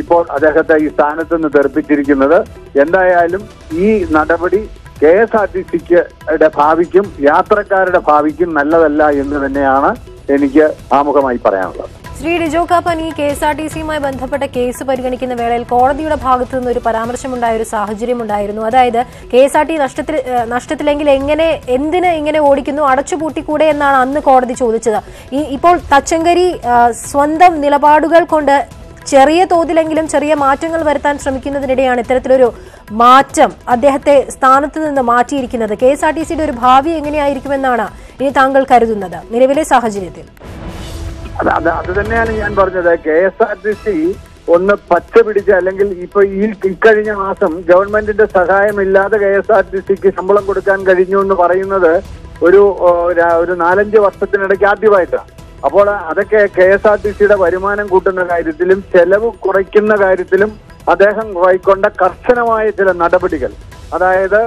C: ഇപ്പോൾ അദ്ദേഹത്തെ ഈ സ്ഥാനത്ത് നിന്ന് തെറിപ്പിച്ചിരിക്കുന്നത്. എന്തായാലും ഈ നടപടി KSRTCയുടെ ഭാവിക്കും യാത്രക്കാരുടെ ഭാവിക്കും നല്ലതല്ല എന്ന് തന്നെയാണ് എനിക്ക് ആമുഖമായി പറയാനുള്ളത്.
A: ശ്രീ ഡിജോ കാപ്പൻ, ഈ KSRTCയുമായി ബന്ധപ്പെട്ട കേസ് പരിഗണിക്കുന്ന വേളയിൽ കോടതിയുടെ ഭാഗത്തു നിന്ന് ഒരു പരാമർശമുണ്ടായ ഒരു സാഹചര്യം ഉണ്ടായിരുന്നു. അതായത് KSRT നഷ്ടത്തിലെങ്കിൽ എന്തിന് ഇങ്ങനെ ഓടിക്കുന്നു, അടച്ചുപൂട്ടിക്കൂടെ എന്നാണ് അന്ന് കോടതി ചോദിച്ചത്. ഇപ്പോൾ തച്ചങ്കരി സ്വന്തം നിലപാടുകൾ കൊണ്ട് ചെറിയ തോതിലെങ്കിലും ചെറിയ മാറ്റങ്ങൾ വരുത്താൻ ശ്രമിക്കുന്നതിനിടെയാണ് ഇത്തരത്തിലൊരു മാറ്റം അദ്ദേഹത്തെ സ്ഥാനത്ത് നിന്ന് മാറ്റിയിരിക്കുന്നത്. KSRTCയുടെ ഒരു ഭാവി എങ്ങനെയായിരിക്കുമെന്നാണ് ഇനി താങ്കൾ കരുതുന്നത് നിലവിലെ സാഹചര്യത്തിൽ?
C: അത് തന്നെയാണ് ഞാൻ പറഞ്ഞത്. KSRTC ഒന്ന് പച്ച പിടിച്ച, അല്ലെങ്കിൽ ഇപ്പൊ ഇക്കഴിഞ്ഞ മാസം ഗവൺമെന്റിന്റെ സഹായമില്ലാതെ KSRTCക്ക് ശമ്പളം കൊടുക്കാൻ കഴിഞ്ഞു എന്ന് പറയുന്നത് ഒരു 4-5 വർഷത്തിനിടയ്ക്ക് ആദ്യമായിട്ടാണ്. അപ്പോൾ അതൊക്കെ KSRTCയുടെ വരുമാനം കൂട്ടുന്ന കാര്യത്തിലും ചെലവ് കുറയ്ക്കുന്ന കാര്യത്തിലും അദ്ദേഹം കൈക്കൊണ്ട കർശനമായ ചില നടപടികൾ, അതായത്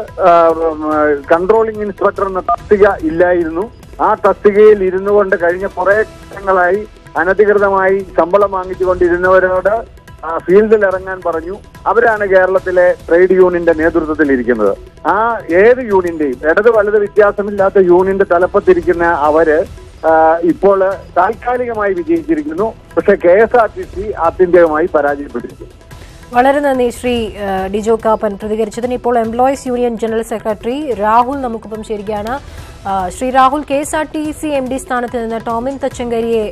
C: കൺട്രോളിംഗ് ഇൻസ്പെക്ടർ എന്ന തസ്തിക ഇല്ലായിരുന്നു. ആ തസ്തികയിൽ ഇരുന്നു കൊണ്ട് കഴിഞ്ഞ കുറെ വർഷങ്ങളായി അനധികൃതമായി ശമ്പളം വാങ്ങിച്ചുകൊണ്ടിരുന്നവരോട് ഫീൽഡിൽ ഇറങ്ങാൻ പറഞ്ഞു. അവരാണ് കേരളത്തിലെ ട്രേഡ് യൂണിയന്റെ നേതൃത്വത്തിൽ ഇരിക്കുന്നത്. ആ ഏത് യൂണിയന്റെയും ഇടത് വലത് വ്യത്യാസമില്ലാത്ത യൂണിയന്റെ തലപ്പത്തിരിക്കുന്ന അവര് ഇപ്പോൾ താൽക്കാലികമായി വിജയിച്ചിരിക്കുന്നു. പക്ഷെ KSRTC ആത്യന്തികമായി പരാജയപ്പെട്ടിരിക്കുന്നു.
A: വളരെ നന്ദി ശ്രീ ഡിജോ കാപ്പൻ പ്രതികരിച്ചതിന്. ഇപ്പോൾ employees union general secretary Rahul നമുക്കൊപ്പം ചേരുകയാണ്. ശ്രീ രാഹുൽ, KSRTC MD സ്ഥാനത്ത് നിന്ന് ടോമിൻ തച്ചങ്കരിയെ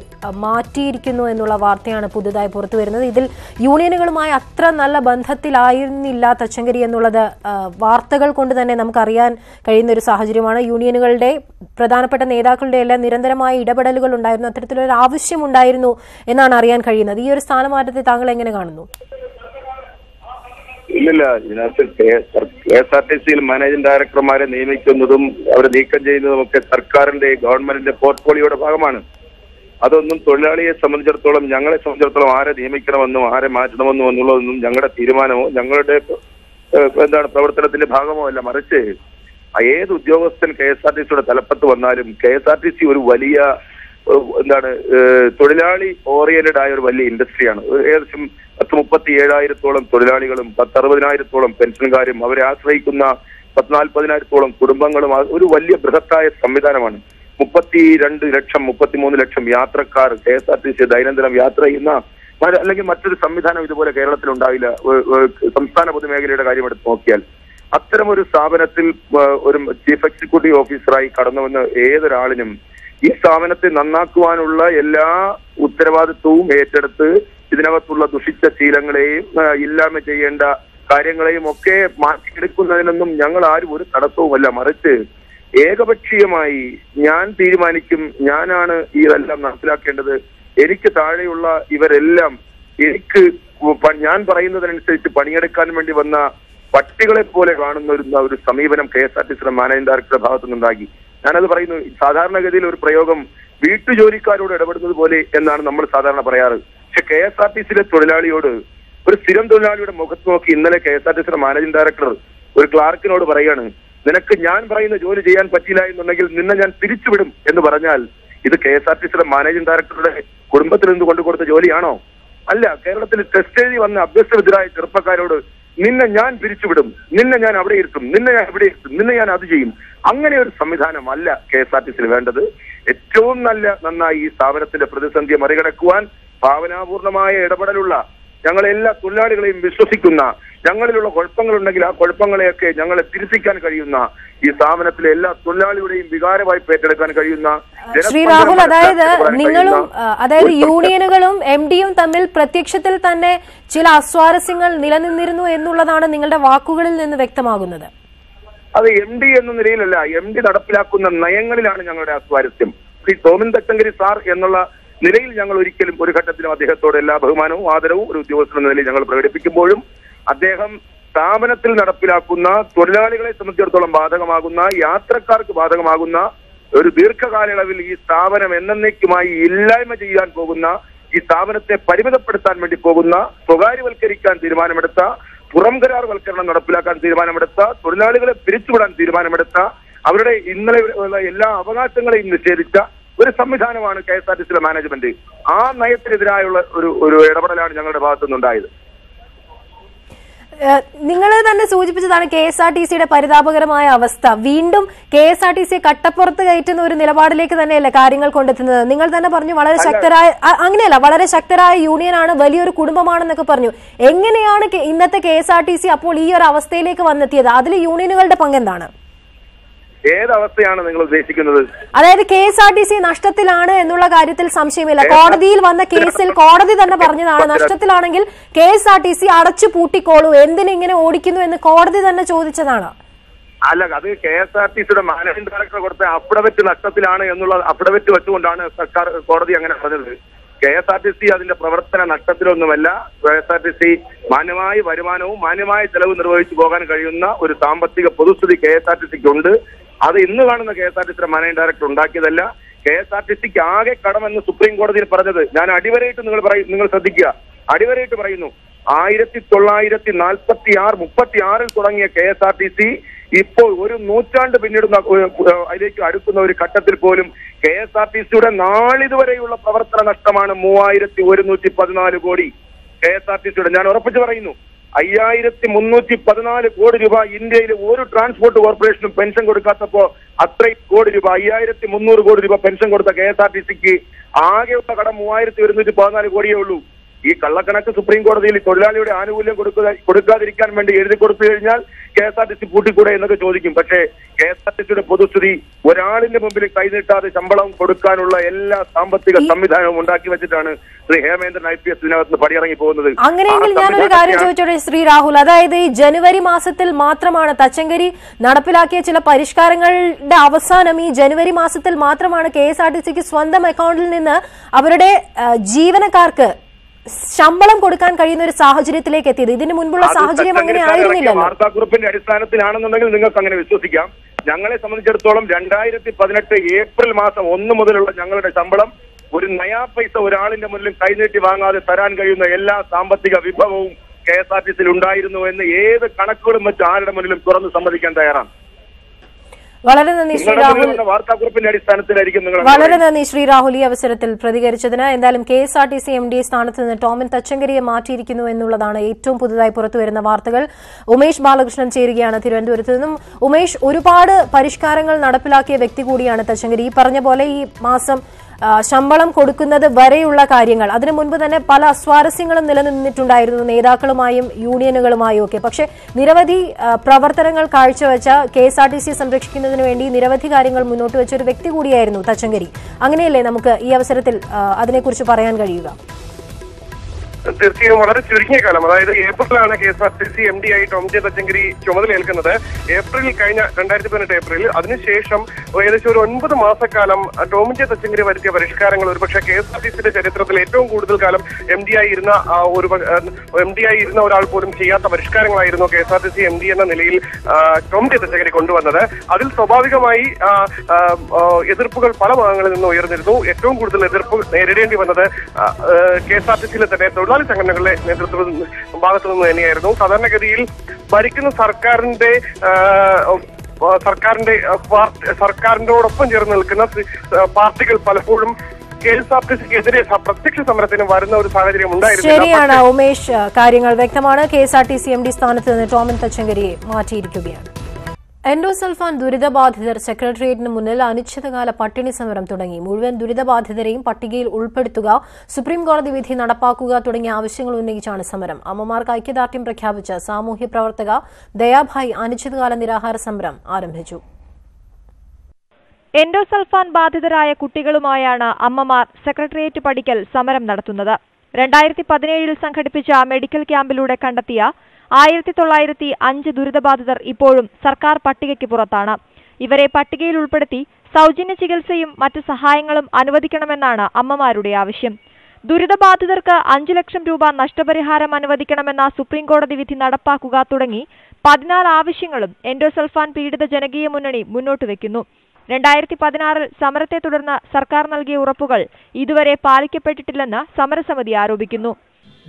A: മാറ്റിയിരിക്കുന്നു എന്നുള്ള വാർത്തയാണ് പുതുതായി പുറത്തു വരുന്നത്. ഇതിൽ യൂണിയനുകളുമായി അത്ര നല്ല ബന്ധത്തിലായിരുന്നില്ല തച്ചങ്കരി എന്നുള്ളത് വാർത്തകൾ കൊണ്ട് തന്നെ നമുക്കറിയാൻ കഴിയുന്ന ഒരു സാഹചര്യമാണ്. യൂണിയനുകളുടെ പ്രധാനപ്പെട്ട നേതാക്കളുടെ എല്ലാം നിരന്തരമായ ഇടപെടലുകൾ ഉണ്ടായിരുന്നു, അത്തരത്തിലൊരു ആവശ്യമുണ്ടായിരുന്നു എന്നാണ് അറിയാൻ കഴിയുന്നത്. ഈ ഒരു സ്ഥാനമാറ്റത്തെ താങ്കൾ എങ്ങനെ കാണുന്നു?
N: ഇല്ലില്ല, ഇതിനകത്ത് KSRTCയിൽ മാനേജിംഗ് ഡയറക്ടർമാരെ നിയമിക്കുന്നതും അവരെ നീക്കം ചെയ്യുന്നതും ഒക്കെ സർക്കാരിന്റെ ഗവൺമെന്റിന്റെ പോർട്ട്ഫോളിയോയുടെ ഭാഗമാണ്. അതൊന്നും തൊഴിലാളിയെ സംബന്ധിച്ചിടത്തോളം, ഞങ്ങളെ സംബന്ധിച്ചിടത്തോളം ആരെ നിയമിക്കണമെന്നും ആരെ മാറ്റണമെന്നും എന്നുള്ളതൊന്നും ഞങ്ങളുടെ തീരുമാനമോ ഞങ്ങളുടെ പ്രവർത്തനത്തിന്റെ ഭാഗമോ അല്ല. മറിച്ച് ഏത് ഉദ്യോഗസ്ഥൻ KSRTCയുടെ തലപ്പത്ത് വന്നാലും KSRTC ഒരു വലിയ തൊഴിലാളി ഓറിയന്റഡ് ആയ ഒരു വലിയ ഇൻഡസ്ട്രിയാണ്. ഏകദേശം 37,000-ഓളം തൊഴിലാളികളും 10-60,000-ഓളം പെൻഷൻകാരും അവരെ ആശ്രയിക്കുന്ന 40,000-ഓളം കുടുംബങ്ങളും ഒരു വലിയ ബൃഹത്തായ സംവിധാനമാണ്. 32 ലക്ഷം 33 ലക്ഷം യാത്രക്കാർ KSRTC ദൈനംദിനം യാത്ര ചെയ്യുന്ന, അല്ലെങ്കിൽ മറ്റൊരു സംവിധാനം ഇതുപോലെ കേരളത്തിൽ ഉണ്ടാവില്ല. സംസ്ഥാന പൊതുമേഖലയുടെ കാര്യം എടുത്ത് നോക്കിയാൽ അത്തരം ഒരു സ്ഥാപനത്തിൽ ഒരു ചീഫ് എക്സിക്യൂട്ടീവ് ഓഫീസറായി കടന്നുവന്ന് ഏതൊരാളിനും ഈ സ്ഥാപനത്തെ നന്നാക്കുവാനുള്ള എല്ലാ ഉത്തരവാദിത്വവും ഏറ്റെടുത്ത് ഇതിനകത്തുള്ള ദുഷിച്ച ശീലങ്ങളെയും ഇല്ലായ്മ ചെയ്യേണ്ട കാര്യങ്ങളെയും ഒക്കെ മാറ്റിയെടുക്കുന്നതിനൊന്നും ഞങ്ങൾ ആരും ഒരു തടസ്സവുമല്ല. മറിച്ച് ഏകപക്ഷീയമായി ഞാൻ തീരുമാനിക്കും, ഞാനാണ് ഇതെല്ലാം നടപ്പിലാക്കേണ്ടത്, എനിക്ക് താഴെയുള്ള ഇവരെല്ലാം ഞാൻ പറയുന്നതിനനുസരിച്ച് പണിയെടുക്കാൻ വേണ്ടി വന്ന പട്ടികളെ പോലെ കാണുന്ന ഒരു സമീപനം KSRTCയുടെ മാനേജിംഗ് ഡയറക്ടറുടെ ഭാഗത്തു നിന്നുണ്ടാക്കി. ഞാനത് പറയുന്നു, സാധാരണഗതിയിൽ ഒരു പ്രയോഗം വീട്ടുജോലിക്കാരോട് ഇടപെടുന്നത് പോലെ എന്നാണ് നമ്മൾ സാധാരണ പറയാറ്. പക്ഷെ KSRTCയിലെ തൊഴിലാളിയോട്, ഒരു സ്ഥിരം തൊഴിലാളിയുടെ മുഖത്ത് നോക്കി ഇന്നലെ KSRTCയുടെ മാനേജിംഗ് ഡയറക്ടർ ഒരു ക്ലാർക്കിനോട് പറയാണ്, നിനക്ക് ഞാൻ പറയുന്ന ജോലി ചെയ്യാൻ പറ്റില്ല എന്നുണ്ടെങ്കിൽ നിന്നെ ഞാൻ പിരിച്ചുവിടും എന്ന് പറഞ്ഞാൽ ഇത് KSRTCയുടെ മാനേജിംഗ് ഡയറക്ടറുടെ കുടുംബത്തിൽ നിന്ന് കൊണ്ടുകൊടുത്ത ജോലിയാണോ? അല്ല. കേരളത്തിൽ ടെസ്റ്റ് എഴുതി വന്ന അഭ്യസ്തവിദ്യരായ ചെറുപ്പക്കാരോട് നിന്നെ ഞാൻ പിരിച്ചുവിടും, നിന്നെ ഞാൻ അവിടെ ഇരുത്തും, നിന്നെ ഞാൻ ഇവിടെ ഇരുത്തും, നിന്നെ ഞാൻ അത് ചെയ്യും, അങ്ങനെ ഒരു സംവിധാനമല്ല KSRTCയിൽ വേണ്ടത്. ഏറ്റവും നന്നായി ഈ സ്ഥാപനത്തിന്റെ പ്രതിസന്ധിയെ മറികടക്കുവാൻ ഭാവനാപൂർണമായ ഇടപെടലുള്ള, ഞങ്ങളെല്ലാ തൊഴിലാളികളെയും വിശ്വസിക്കുന്ന, ഞങ്ങളിലുള്ള കുഴപ്പങ്ങളുണ്ടെങ്കിൽ ആ കുഴപ്പങ്ങളെയൊക്കെ ഞങ്ങളെ തിരുത്തിക്കാൻ കഴിയുന്ന, ഈ സ്ഥാപനത്തിലെ എല്ലാ തൊഴിലാളികളുടെയും വികാരമായി ഏറ്റെടുക്കാൻ കഴിയുന്ന
A: ശ്രീ രാഹുൽ, അതായത് യൂണിയനുകളും MDയും തമ്മിൽ പ്രത്യക്ഷത്തിൽ തന്നെ ചില അസ്വാരസ്യങ്ങൾ നിലനിന്നിരുന്നു എന്നുള്ളതാണ് നിങ്ങളുടെ വാക്കുകളിൽ നിന്ന് വ്യക്തമാകുന്നത്.
N: അത് MD എന്ന നിലയിലല്ല, MD നടപ്പിലാക്കുന്ന നയങ്ങളിലാണ് ഞങ്ങളുടെ അസ്വാരസ്യം. ശ്രീ ടോമിൻ തച്ചങ്കരി സാർ എന്നുള്ള നിലയിൽ ഞങ്ങൾ ഒരിക്കലും ഒരു ഘട്ടത്തിലും അദ്ദേഹത്തോട് എല്ലാ ബഹുമാനവും ആദരവും ഒരു ഉദ്യോഗസ്ഥൻ എന്ന നിലയിൽ ഞങ്ങൾ പ്രകടിപ്പിക്കുമ്പോഴും അദ്ദേഹം സ്ഥാപനത്തിൽ നടപ്പിലാക്കുന്ന തൊഴിലാളികളെ സംബന്ധിച്ചിടത്തോളം ബാധകമാകുന്ന, യാത്രക്കാർക്ക് ബാധകമാകുന്ന ഒരു ദീർഘകാലയളവിൽ ഈ സ്ഥാപനം എന്നേക്കുമായി ഇല്ലായ്മ ചെയ്യാൻ പോകുന്ന, ഈ സ്ഥാപനത്തെ പരിമിതപ്പെടുത്താൻ വേണ്ടി പോകുന്ന, സ്വകാര്യവൽക്കരിക്കാൻ തീരുമാനമെടുത്ത, പുറം കരാർവൽക്കരണം നടപ്പിലാക്കാൻ തീരുമാനമെടുത്ത, തൊഴിലാളികളെ പിരിച്ചുവിടാൻ തീരുമാനമെടുത്ത, അവരുടെ ഇന്നലെ എല്ലാ അവകാശങ്ങളെയും നിഷേധിച്ച ഒരു സംവിധാനമാണ് KSRTCയിലെ മാനേജ്മെന്റ്. ആ നയത്തിനെതിരായുള്ള ഒരു ഇടപെടലാണ് ഞങ്ങളുടെ ഭാഗത്തു നിന്നുണ്ടായത്.
A: നിങ്ങൾ തന്നെ സൂചിപ്പിച്ചതാണ് KSRTCയുടെ പരിതാപകരമായ അവസ്ഥ. വീണ്ടും KSRTCയെ കട്ടപ്പുറത്ത് കയറ്റുന്ന ഒരു നിലപാടിലേക്ക് തന്നെയല്ലേ കാര്യങ്ങൾ കൊണ്ടെത്തുന്നത്? നിങ്ങൾ തന്നെ പറഞ്ഞു വളരെ ശക്തരായ, അങ്ങനെയല്ല, വളരെ ശക്തരായ യൂണിയനാണ്, വലിയൊരു കുടുംബമാണെന്നൊക്കെ പറഞ്ഞു. എങ്ങനെയാണ് ഇന്നത്തെ KSRTC അപ്പോൾ ഈ ഒരു അവസ്ഥയിലേക്ക് വന്നെത്തിയത്? അതിൽ യൂണിയനുകളുടെ പങ്കെന്താണ്?
N: ഏതവസ്ഥയാണ് നിങ്ങൾ ഉദ്ദേശിക്കുന്നത്?
A: അതായത് KSRTC നഷ്ടത്തിലാണ് എന്നുള്ള കാര്യത്തിൽ സംശയമില്ല. കോടതിയിൽ വന്ന കേസിൽ കോടതി തന്നെ പറഞ്ഞതാണ്, നഷ്ടത്തിലാണെങ്കിൽ KSRTC അടച്ചു പൂട്ടിക്കോളൂ, എന്തിനിങ്ങനെ ഓടിക്കുന്നു എന്ന് കോടതി തന്നെ ചോദിച്ചതാണ്.
N: അല്ല, അത് KSRTCയുടെ മാനേജിംഗ് ഡയറക്ടർ കൊടുത്ത അഫിഡവിറ്റ് നഷ്ടത്തിലാണ് എന്നുള്ള അഫിഡവിറ്റ് വെച്ചുകൊണ്ടാണ് സർക്കാർ കോടതി അങ്ങനെ പറഞ്ഞത്. KSRTC അതിന്റെ പ്രവർത്തന നഷ്ടത്തിലൊന്നുമല്ല. KSRTC മാന്യമായ വരുമാനവും മാന്യമായ ചെലവ് നിർവഹിച്ചു പോകാൻ കഴിയുന്ന ഒരു സാമ്പത്തിക പൊതുസ്ഥിതി KSRTCക്ക് ഉണ്ട്. അത് ഇന്ന് കാണുന്ന KSRTCയുടെ മാനേജിംഗ് ഡയറക്ടർ ഉണ്ടാക്കിയതല്ല. KSRTCക്ക് ആകെ കടമെന്ന് സുപ്രീം കോടതിയിൽ പറഞ്ഞത് ഞാൻ അടിവരയിട്ട് നിങ്ങൾ ശ്രദ്ധിക്കുക, അടിവരയിട്ട് പറയുന്നു. 1946 തുടങ്ങിയ KSRTC ഇപ്പോൾ ഒരു നൂറ്റാണ്ട് പിന്നിടുന്ന അതിലേക്ക് അടുക്കുന്ന ഒരു ഘട്ടത്തിൽ പോലും KSRTCയുടെ നാളിതുവരെയുള്ള പ്രവർത്തന നഷ്ടമാണ് 3114 കോടി. KSRTCയുടെ ഞാൻ ഉറപ്പിച്ചു പറയുന്നു, 5314 കോടി രൂപ ഇന്ത്യയിൽ ഒരു ട്രാൻസ്പോർട്ട് കോർപ്പറേഷനും പെൻഷൻ കൊടുക്കാത്തപ്പോ അത്രയും കോടി രൂപ 5300 കോടി രൂപ പെൻഷൻ കൊടുത്ത KSRTCക്ക് ആകെയുള്ള കടം 3114 കോടിയേ ഉള്ളൂ. ഈ കള്ളക്കണക്ക് സുപ്രീം കോടതിയിൽ തൊഴിലാളിയുടെ ആനുകൂല്യം കൊടുക്കാതിരിക്കാൻ വേണ്ടി എഴുതി കൊടുത്തു കഴിഞ്ഞാൽ KSRTC പൂട്ടിക്കൂടെ എന്നൊക്കെ ചോദിക്കും. പക്ഷേ KSRTCയുടെ പൊതുസ്ഥിതി ഒരാളിന്റെ മുമ്പിൽ കൈനീട്ടാതെ ശമ്പളം കൊടുക്കാനുള്ള എല്ലാ സാമ്പത്തിക സംവിധാനവും ഉണ്ടാക്കി വെച്ചിട്ടാണ് ശ്രീ ഹേമേന്ദ്രൻ IPS ഇതിനകത്ത് പടിയിറങ്ങി പോകുന്നത്.
A: അങ്ങനെയെങ്കിൽ ഞാനൊരു കാര്യം ചോദിച്ചോട്ടെ ശ്രീ രാഹുൽ, അതായത് ഈ ജനുവരി മാസത്തിൽ മാത്രമാണ് തച്ചങ്കരി നടപ്പിലാക്കിയ ചില പരിഷ്കാരങ്ങളുടെ അവസാനം ഈ ജനുവരി മാസത്തിൽ മാത്രമാണ് KSRTCക്ക് സ്വന്തം അക്കൗണ്ടിൽ നിന്ന് അവരുടെ ജീവനക്കാർക്ക് ശമ്പളം കൊടുക്കാൻ കഴിയുന്ന ഒരു സാഹചര്യത്തിലേക്ക് എത്തിയത്. ഇതിന് മുൻപുള്ള സാഹചര്യം അങ്ങനെ ആയിരുന്നില്ലല്ലോ.
N: വാർത്താക്കുറിപ്പിന്റെ അടിസ്ഥാനത്തിലാണെന്നുണ്ടെങ്കിൽ നിങ്ങൾക്ക് അങ്ങനെ വിശ്വസിക്കാം. ഞങ്ങളെ സംബന്ധിച്ചിടത്തോളം 2018 ഏപ്രിൽ മാസം 1 മുതലുള്ള ഞങ്ങളുടെ ശമ്പളം ഒരു നയാ പൈസ ഒരാളിന്റെ മുന്നിലും കൈനീട്ടി വാങ്ങാതെ തരാൻ കഴിയുന്ന എല്ലാ സാമ്പത്തിക വിഭവവും KSRTCയിൽ ഉണ്ടായിരുന്നു എന്ന് ഏത് കണക്കുകളും വെച്ച് ആരുടെ മുന്നിലും തുറന്ന് സമ്മതിക്കാൻ തയ്യാറാണ്.
A: വളരെ നന്ദി ശ്രീ രാഹുൽ.
N: വാർത്താക്കുറിപ്പിന്റെ അടിസ്ഥാനത്തിലായിരിക്കും നിങ്ങൾ.
A: വളരെ നന്ദി ശ്രീ രാഹുൽ ഈ അവസരത്തിൽ പ്രതികരിച്ചതിന്. എന്തായാലും KSRTC MD സ്ഥാനത്ത് നിന്ന് ടോമിൻ തച്ചങ്കരിയെ മാറ്റിയിരിക്കുന്നു എന്നുള്ളതാണ് ഏറ്റവും പുതുതായി പുറത്തുവരുന്ന വാർത്തകൾ. ഉമേഷ് ബാലകൃഷ്ണൻ ചേരുകയാണ് തിരുവനന്തപുരത്ത് നിന്നും. ഉമേഷ്, ഒരുപാട് പരിഷ്കാരങ്ങൾ നടപ്പിലാക്കിയ വ്യക്തി കൂടിയാണ് തച്ചങ്കരി. ഈ പറഞ്ഞ പോലെ ഈ മാസം ശമ്പളം കൊടുക്കുന്നത് വരെയുള്ള കാര്യങ്ങൾ, അതിനു മുൻപ് തന്നെ പല അസ്വാരസ്യങ്ങളും നിലനിന്നിട്ടുണ്ടായിരുന്നു നേതാക്കളുമായും യൂണിയനുകളുമായും ഒക്കെ. പക്ഷേ നിരവധി പ്രവർത്തനങ്ങൾ കാഴ്ചവെച്ച KSRTC സംരക്ഷിക്കുന്നതിന് വേണ്ടി നിരവധി കാര്യങ്ങൾ മുന്നോട്ട് വെച്ച ഒരു വ്യക്തി കൂടിയായിരുന്നു തച്ചങ്കരി. അങ്ങനെയല്ലേ നമുക്ക് ഈ അവസരത്തിൽ അതിനെക്കുറിച്ച് പറയാൻ കഴിയുക?
O: തീർച്ചയായും വളരെ ചുരുങ്ങിയ കാലം, അതായത് ഏപ്രിലാണ് KSRTC MD ആയി ടോം ജെ തച്ചങ്കരി ചുമതലയേൽക്കുന്നത്. കഴിഞ്ഞ 2018 ഏപ്രിലിൽ. അതിനുശേഷം ഏകദേശം ഒരു 9 മാസക്കാലം ടോം ജെ തച്ചങ്കരി വരുത്തിയ പരിഷ്കാരങ്ങൾ ഒരുപക്ഷെ KSRTCയുടെ ചരിത്രത്തിൽ ഏറ്റവും കൂടുതൽ കാലം MD ആയി ഇരുന്ന ഒരാൾ പോലും ചെയ്യാത്ത പരിഷ്കാരങ്ങളായിരുന്നു KSRTC MD എന്ന നിലയിൽ ടോം ജെ തച്ചങ്കരി കൊണ്ടുവന്നത്. അതിൽ സ്വാഭാവികമായി എതിർപ്പുകൾ പല ഭാഗങ്ങളിൽ നിന്ന് ഉയർന്നിരുന്നു. ഏറ്റവും കൂടുതൽ എതിർപ്പ് നേരിടേണ്ടി വന്നത് KSRTCയിലെ തന്നെ തൊഴിലാളി സംഘടനകളുടെ ഭാഗത്തു നിന്ന് തന്നെയായിരുന്നു. സാധാരണഗതിയിൽ ഭരിക്കുന്ന സർക്കാരിനോടൊപ്പം ചേർന്ന് നിൽക്കുന്ന പാർട്ടികൾ പലപ്പോഴും KSRTCക്കെതിരെ പ്രത്യക്ഷ സമരത്തിന് വരുന്ന ഒരു സാഹചര്യം ഉണ്ടായിരുന്നു.
A: ശരിയാണ് ഉമേഷ്, കാര്യങ്ങൾ വ്യക്തമാണ്. KSRTC MD സ്ഥാനത്ത് നിന്ന് ടോമിൻ തച്ചങ്കരിയെ മാറ്റിയിരിക്കുകയാണ്. എൻഡോസൾഫാൻ ദുരിതബാധിതർ സെക്രട്ടേറിയറ്റിന് മുന്നിൽ അനിശ്ചിതകാല പട്ടിണി സമരം തുടങ്ങി. മുഴുവൻ ദുരിതബാധിതരെയും പട്ടികയിൽ ഉൾപ്പെടുത്തുക, സുപ്രീംകോടതി വിധി നടപ്പാക്കുക തുടങ്ങിയ ആവശ്യങ്ങൾ ഉന്നയിച്ചാണ് സമരം. അമ്മമാർക്ക് ഐക്യദാർഢ്യം പ്രഖ്യാപിച്ച സാമൂഹ്യ പ്രവർത്തക ദയാഭായ് അനിശ്ചിതകാല നിരാഹാര സമരം ആരംഭിച്ചു.
P: എൻഡോസൾഫാൻ ബാധിതരായ കുട്ടികളുമായാണ് അമ്മമാർ സെക്രട്ടേറിയറ്റ് പടിക്കൽ സമരം നടത്തുന്നത്. 2017 സംഘടിപ്പിച്ച മെഡിക്കൽ ക്യാമ്പിലൂടെ കണ്ടെത്തിയ 1905 ദുരിതബാധിതർ ഇപ്പോഴും സർക്കാർ പട്ടികയ്ക്ക് പുറത്താണ്. ഇവരെ പട്ടികയിൽ ഉൾപ്പെടുത്തി സൗജന്യ ചികിത്സയും മറ്റ് സഹായങ്ങളും അനുവദിക്കണമെന്നാണ് അമ്മമാരുടെ ആവശ്യം. ദുരിതബാധിതർക്ക് 5 ലക്ഷം രൂപ നഷ്ടപരിഹാരം അനുവദിക്കണമെന്ന സുപ്രീംകോടതി വിധി നടപ്പാക്കുക തുടങ്ങി 14 ആവശ്യങ്ങളും എൻഡോസൾഫാൻ പീഡിത ജനകീയ മുന്നണി മുന്നോട്ട് വയ്ക്കുന്നു. 2016 സമരത്തെ തുടർന്ന് സർക്കാർ നൽകിയ ഉറപ്പുകൾ ഇതുവരെ പാലിക്കപ്പെട്ടിട്ടില്ലെന്ന് സമരസമിതി ആരോപിക്കുന്നു.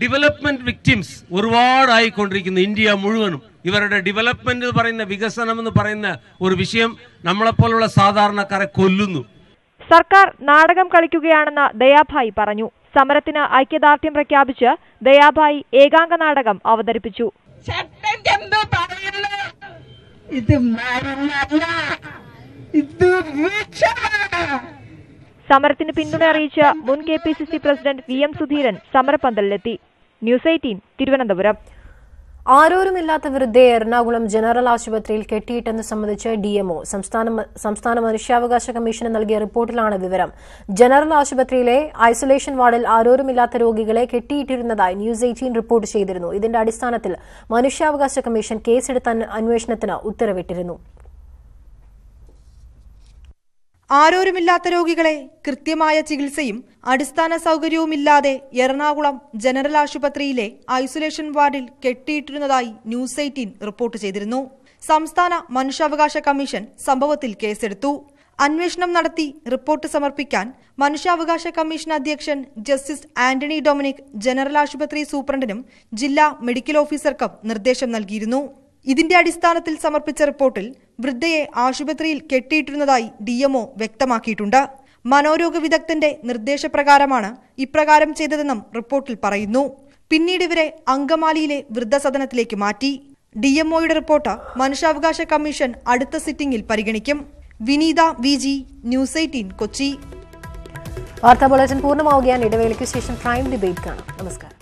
Q: Development victims ഒരുപാടായിക്കൊണ്ടിരിക്കുന്നു. ഇന്ത്യ മുഴുവനും ഇവരുടെ ഡെവലപ്മെന്റ് എന്ന് പറയുന്ന, വികസനം എന്ന് പറയുന്ന ഒരു വിഷയം നമ്മളെപ്പോലുള്ള സാധാരണക്കാരെ കൊല്ലുന്നു.
P: സർക്കാർ നാടകം കളിക്കുകയാണെന്ന് ദയാഭായ് പറഞ്ഞു. സമരത്തിന് ഐക്യദാർഢ്യം പ്രഖ്യാപിച്ച് ദയാഭായ് ഏകാംഗ നാടകം അവതരിപ്പിച്ചു. സമരത്തിന് പിന്തുണ അറിയിച്ച് മുൻ KPCC പ്രസിഡന്റ് VM സുധീരൻ സമരപന്തലിലെത്തി. ന്യൂസ് 18 തിരുവനന്തപുരം.
A: ആരോരുമില്ലാത്ത വൃദ്ധയെ എറണാകുളം ജനറൽ ആശുപത്രിയിൽ കെട്ടിയിട്ടെന്ന് സംബന്ധിച്ച് DMO സംസ്ഥാന മനുഷ്യാവകാശ കമ്മീഷന് നൽകിയ റിപ്പോർട്ടിലാണ് വിവരം. ജനറൽ ആശുപത്രിയിലെ ഐസൊലേഷൻ വാർഡിൽ ആരോരുമില്ലാത്ത രോഗികളെ കെട്ടിയിട്ടിരുന്നതായി ന്യൂസ് 18 റിപ്പോർട്ട് ചെയ്തിരുന്നു. ഇതിന്റെ അടിസ്ഥാനത്തിൽ മനുഷ്യാവകാശ കമ്മീഷൻ കേസെടുത്ത അന്വേഷണത്തിന് ഉത്തരവിട്ടിരുന്നു.
F: ആരോരുമില്ലാത്ത രോഗികളെ കൃത്യമായ ചികിത്സയും അടിസ്ഥാന സൗകര്യവുമില്ലാതെ എറണാകുളം ജനറൽ ആശുപത്രിയിലെ ഐസൊലേഷൻ വാർഡിൽ കെട്ടിയിട്ടിരുന്നതായി ന്യൂസ് 18 റിപ്പോർട്ട് ചെയ്തിരുന്നു. സംസ്ഥാന മനുഷ്യാവകാശ കമ്മീഷൻ സംഭവത്തിൽ കേസെടുത്തു. അന്വേഷണം നടത്തി റിപ്പോർട്ട് സമർപ്പിക്കാൻ മനുഷ്യാവകാശ കമ്മീഷൻ അധ്യക്ഷൻ ജസ്റ്റിസ് ആന്റണി ഡൊമിനിക് ജനറൽ ആശുപത്രി സൂപ്രണ്ടിനും ജില്ലാ മെഡിക്കൽ ഓഫീസർക്കും നിർദ്ദേശം നൽകിയിരുന്നു. ഇതിന്റെ അടിസ്ഥാനത്തിൽ സമർപ്പിച്ച റിപ്പോർട്ടിൽ വൃദ്ധയെ ആശുപത്രിയിൽ കെട്ടിയിട്ടിരുന്നതായി DMO വ്യക്തമാക്കിയിട്ടുണ്ട്. മനോരോഗ വിദഗ്ധന്റെ നിർദ്ദേശപ്രകാരമാണ് ഇപ്രകാരം ചെയ്തതെന്നും റിപ്പോർട്ടിൽ പറയുന്നു. പിന്നീട് ഇവരെ അങ്കമാലിയിലെ വൃദ്ധസദനത്തിലേക്ക് മാറ്റി. DMOയുടെ റിപ്പോർട്ട് മനുഷ്യാവകാശ കമ്മീഷൻ അടുത്ത സിറ്റിംഗിൽ പരിഗണിക്കും. വിനീത VG, ന്യൂസ് 18 കൊച്ചി.
A: വാർത്താ ബുള്ളറ്റിൻ പൂർണ്ണമാവുകയാണ്. ഇടവേളയ്ക്ക് ശേഷം പ്രൈം ഡിബേറ്റ് കാണാം. നമസ്കാരം.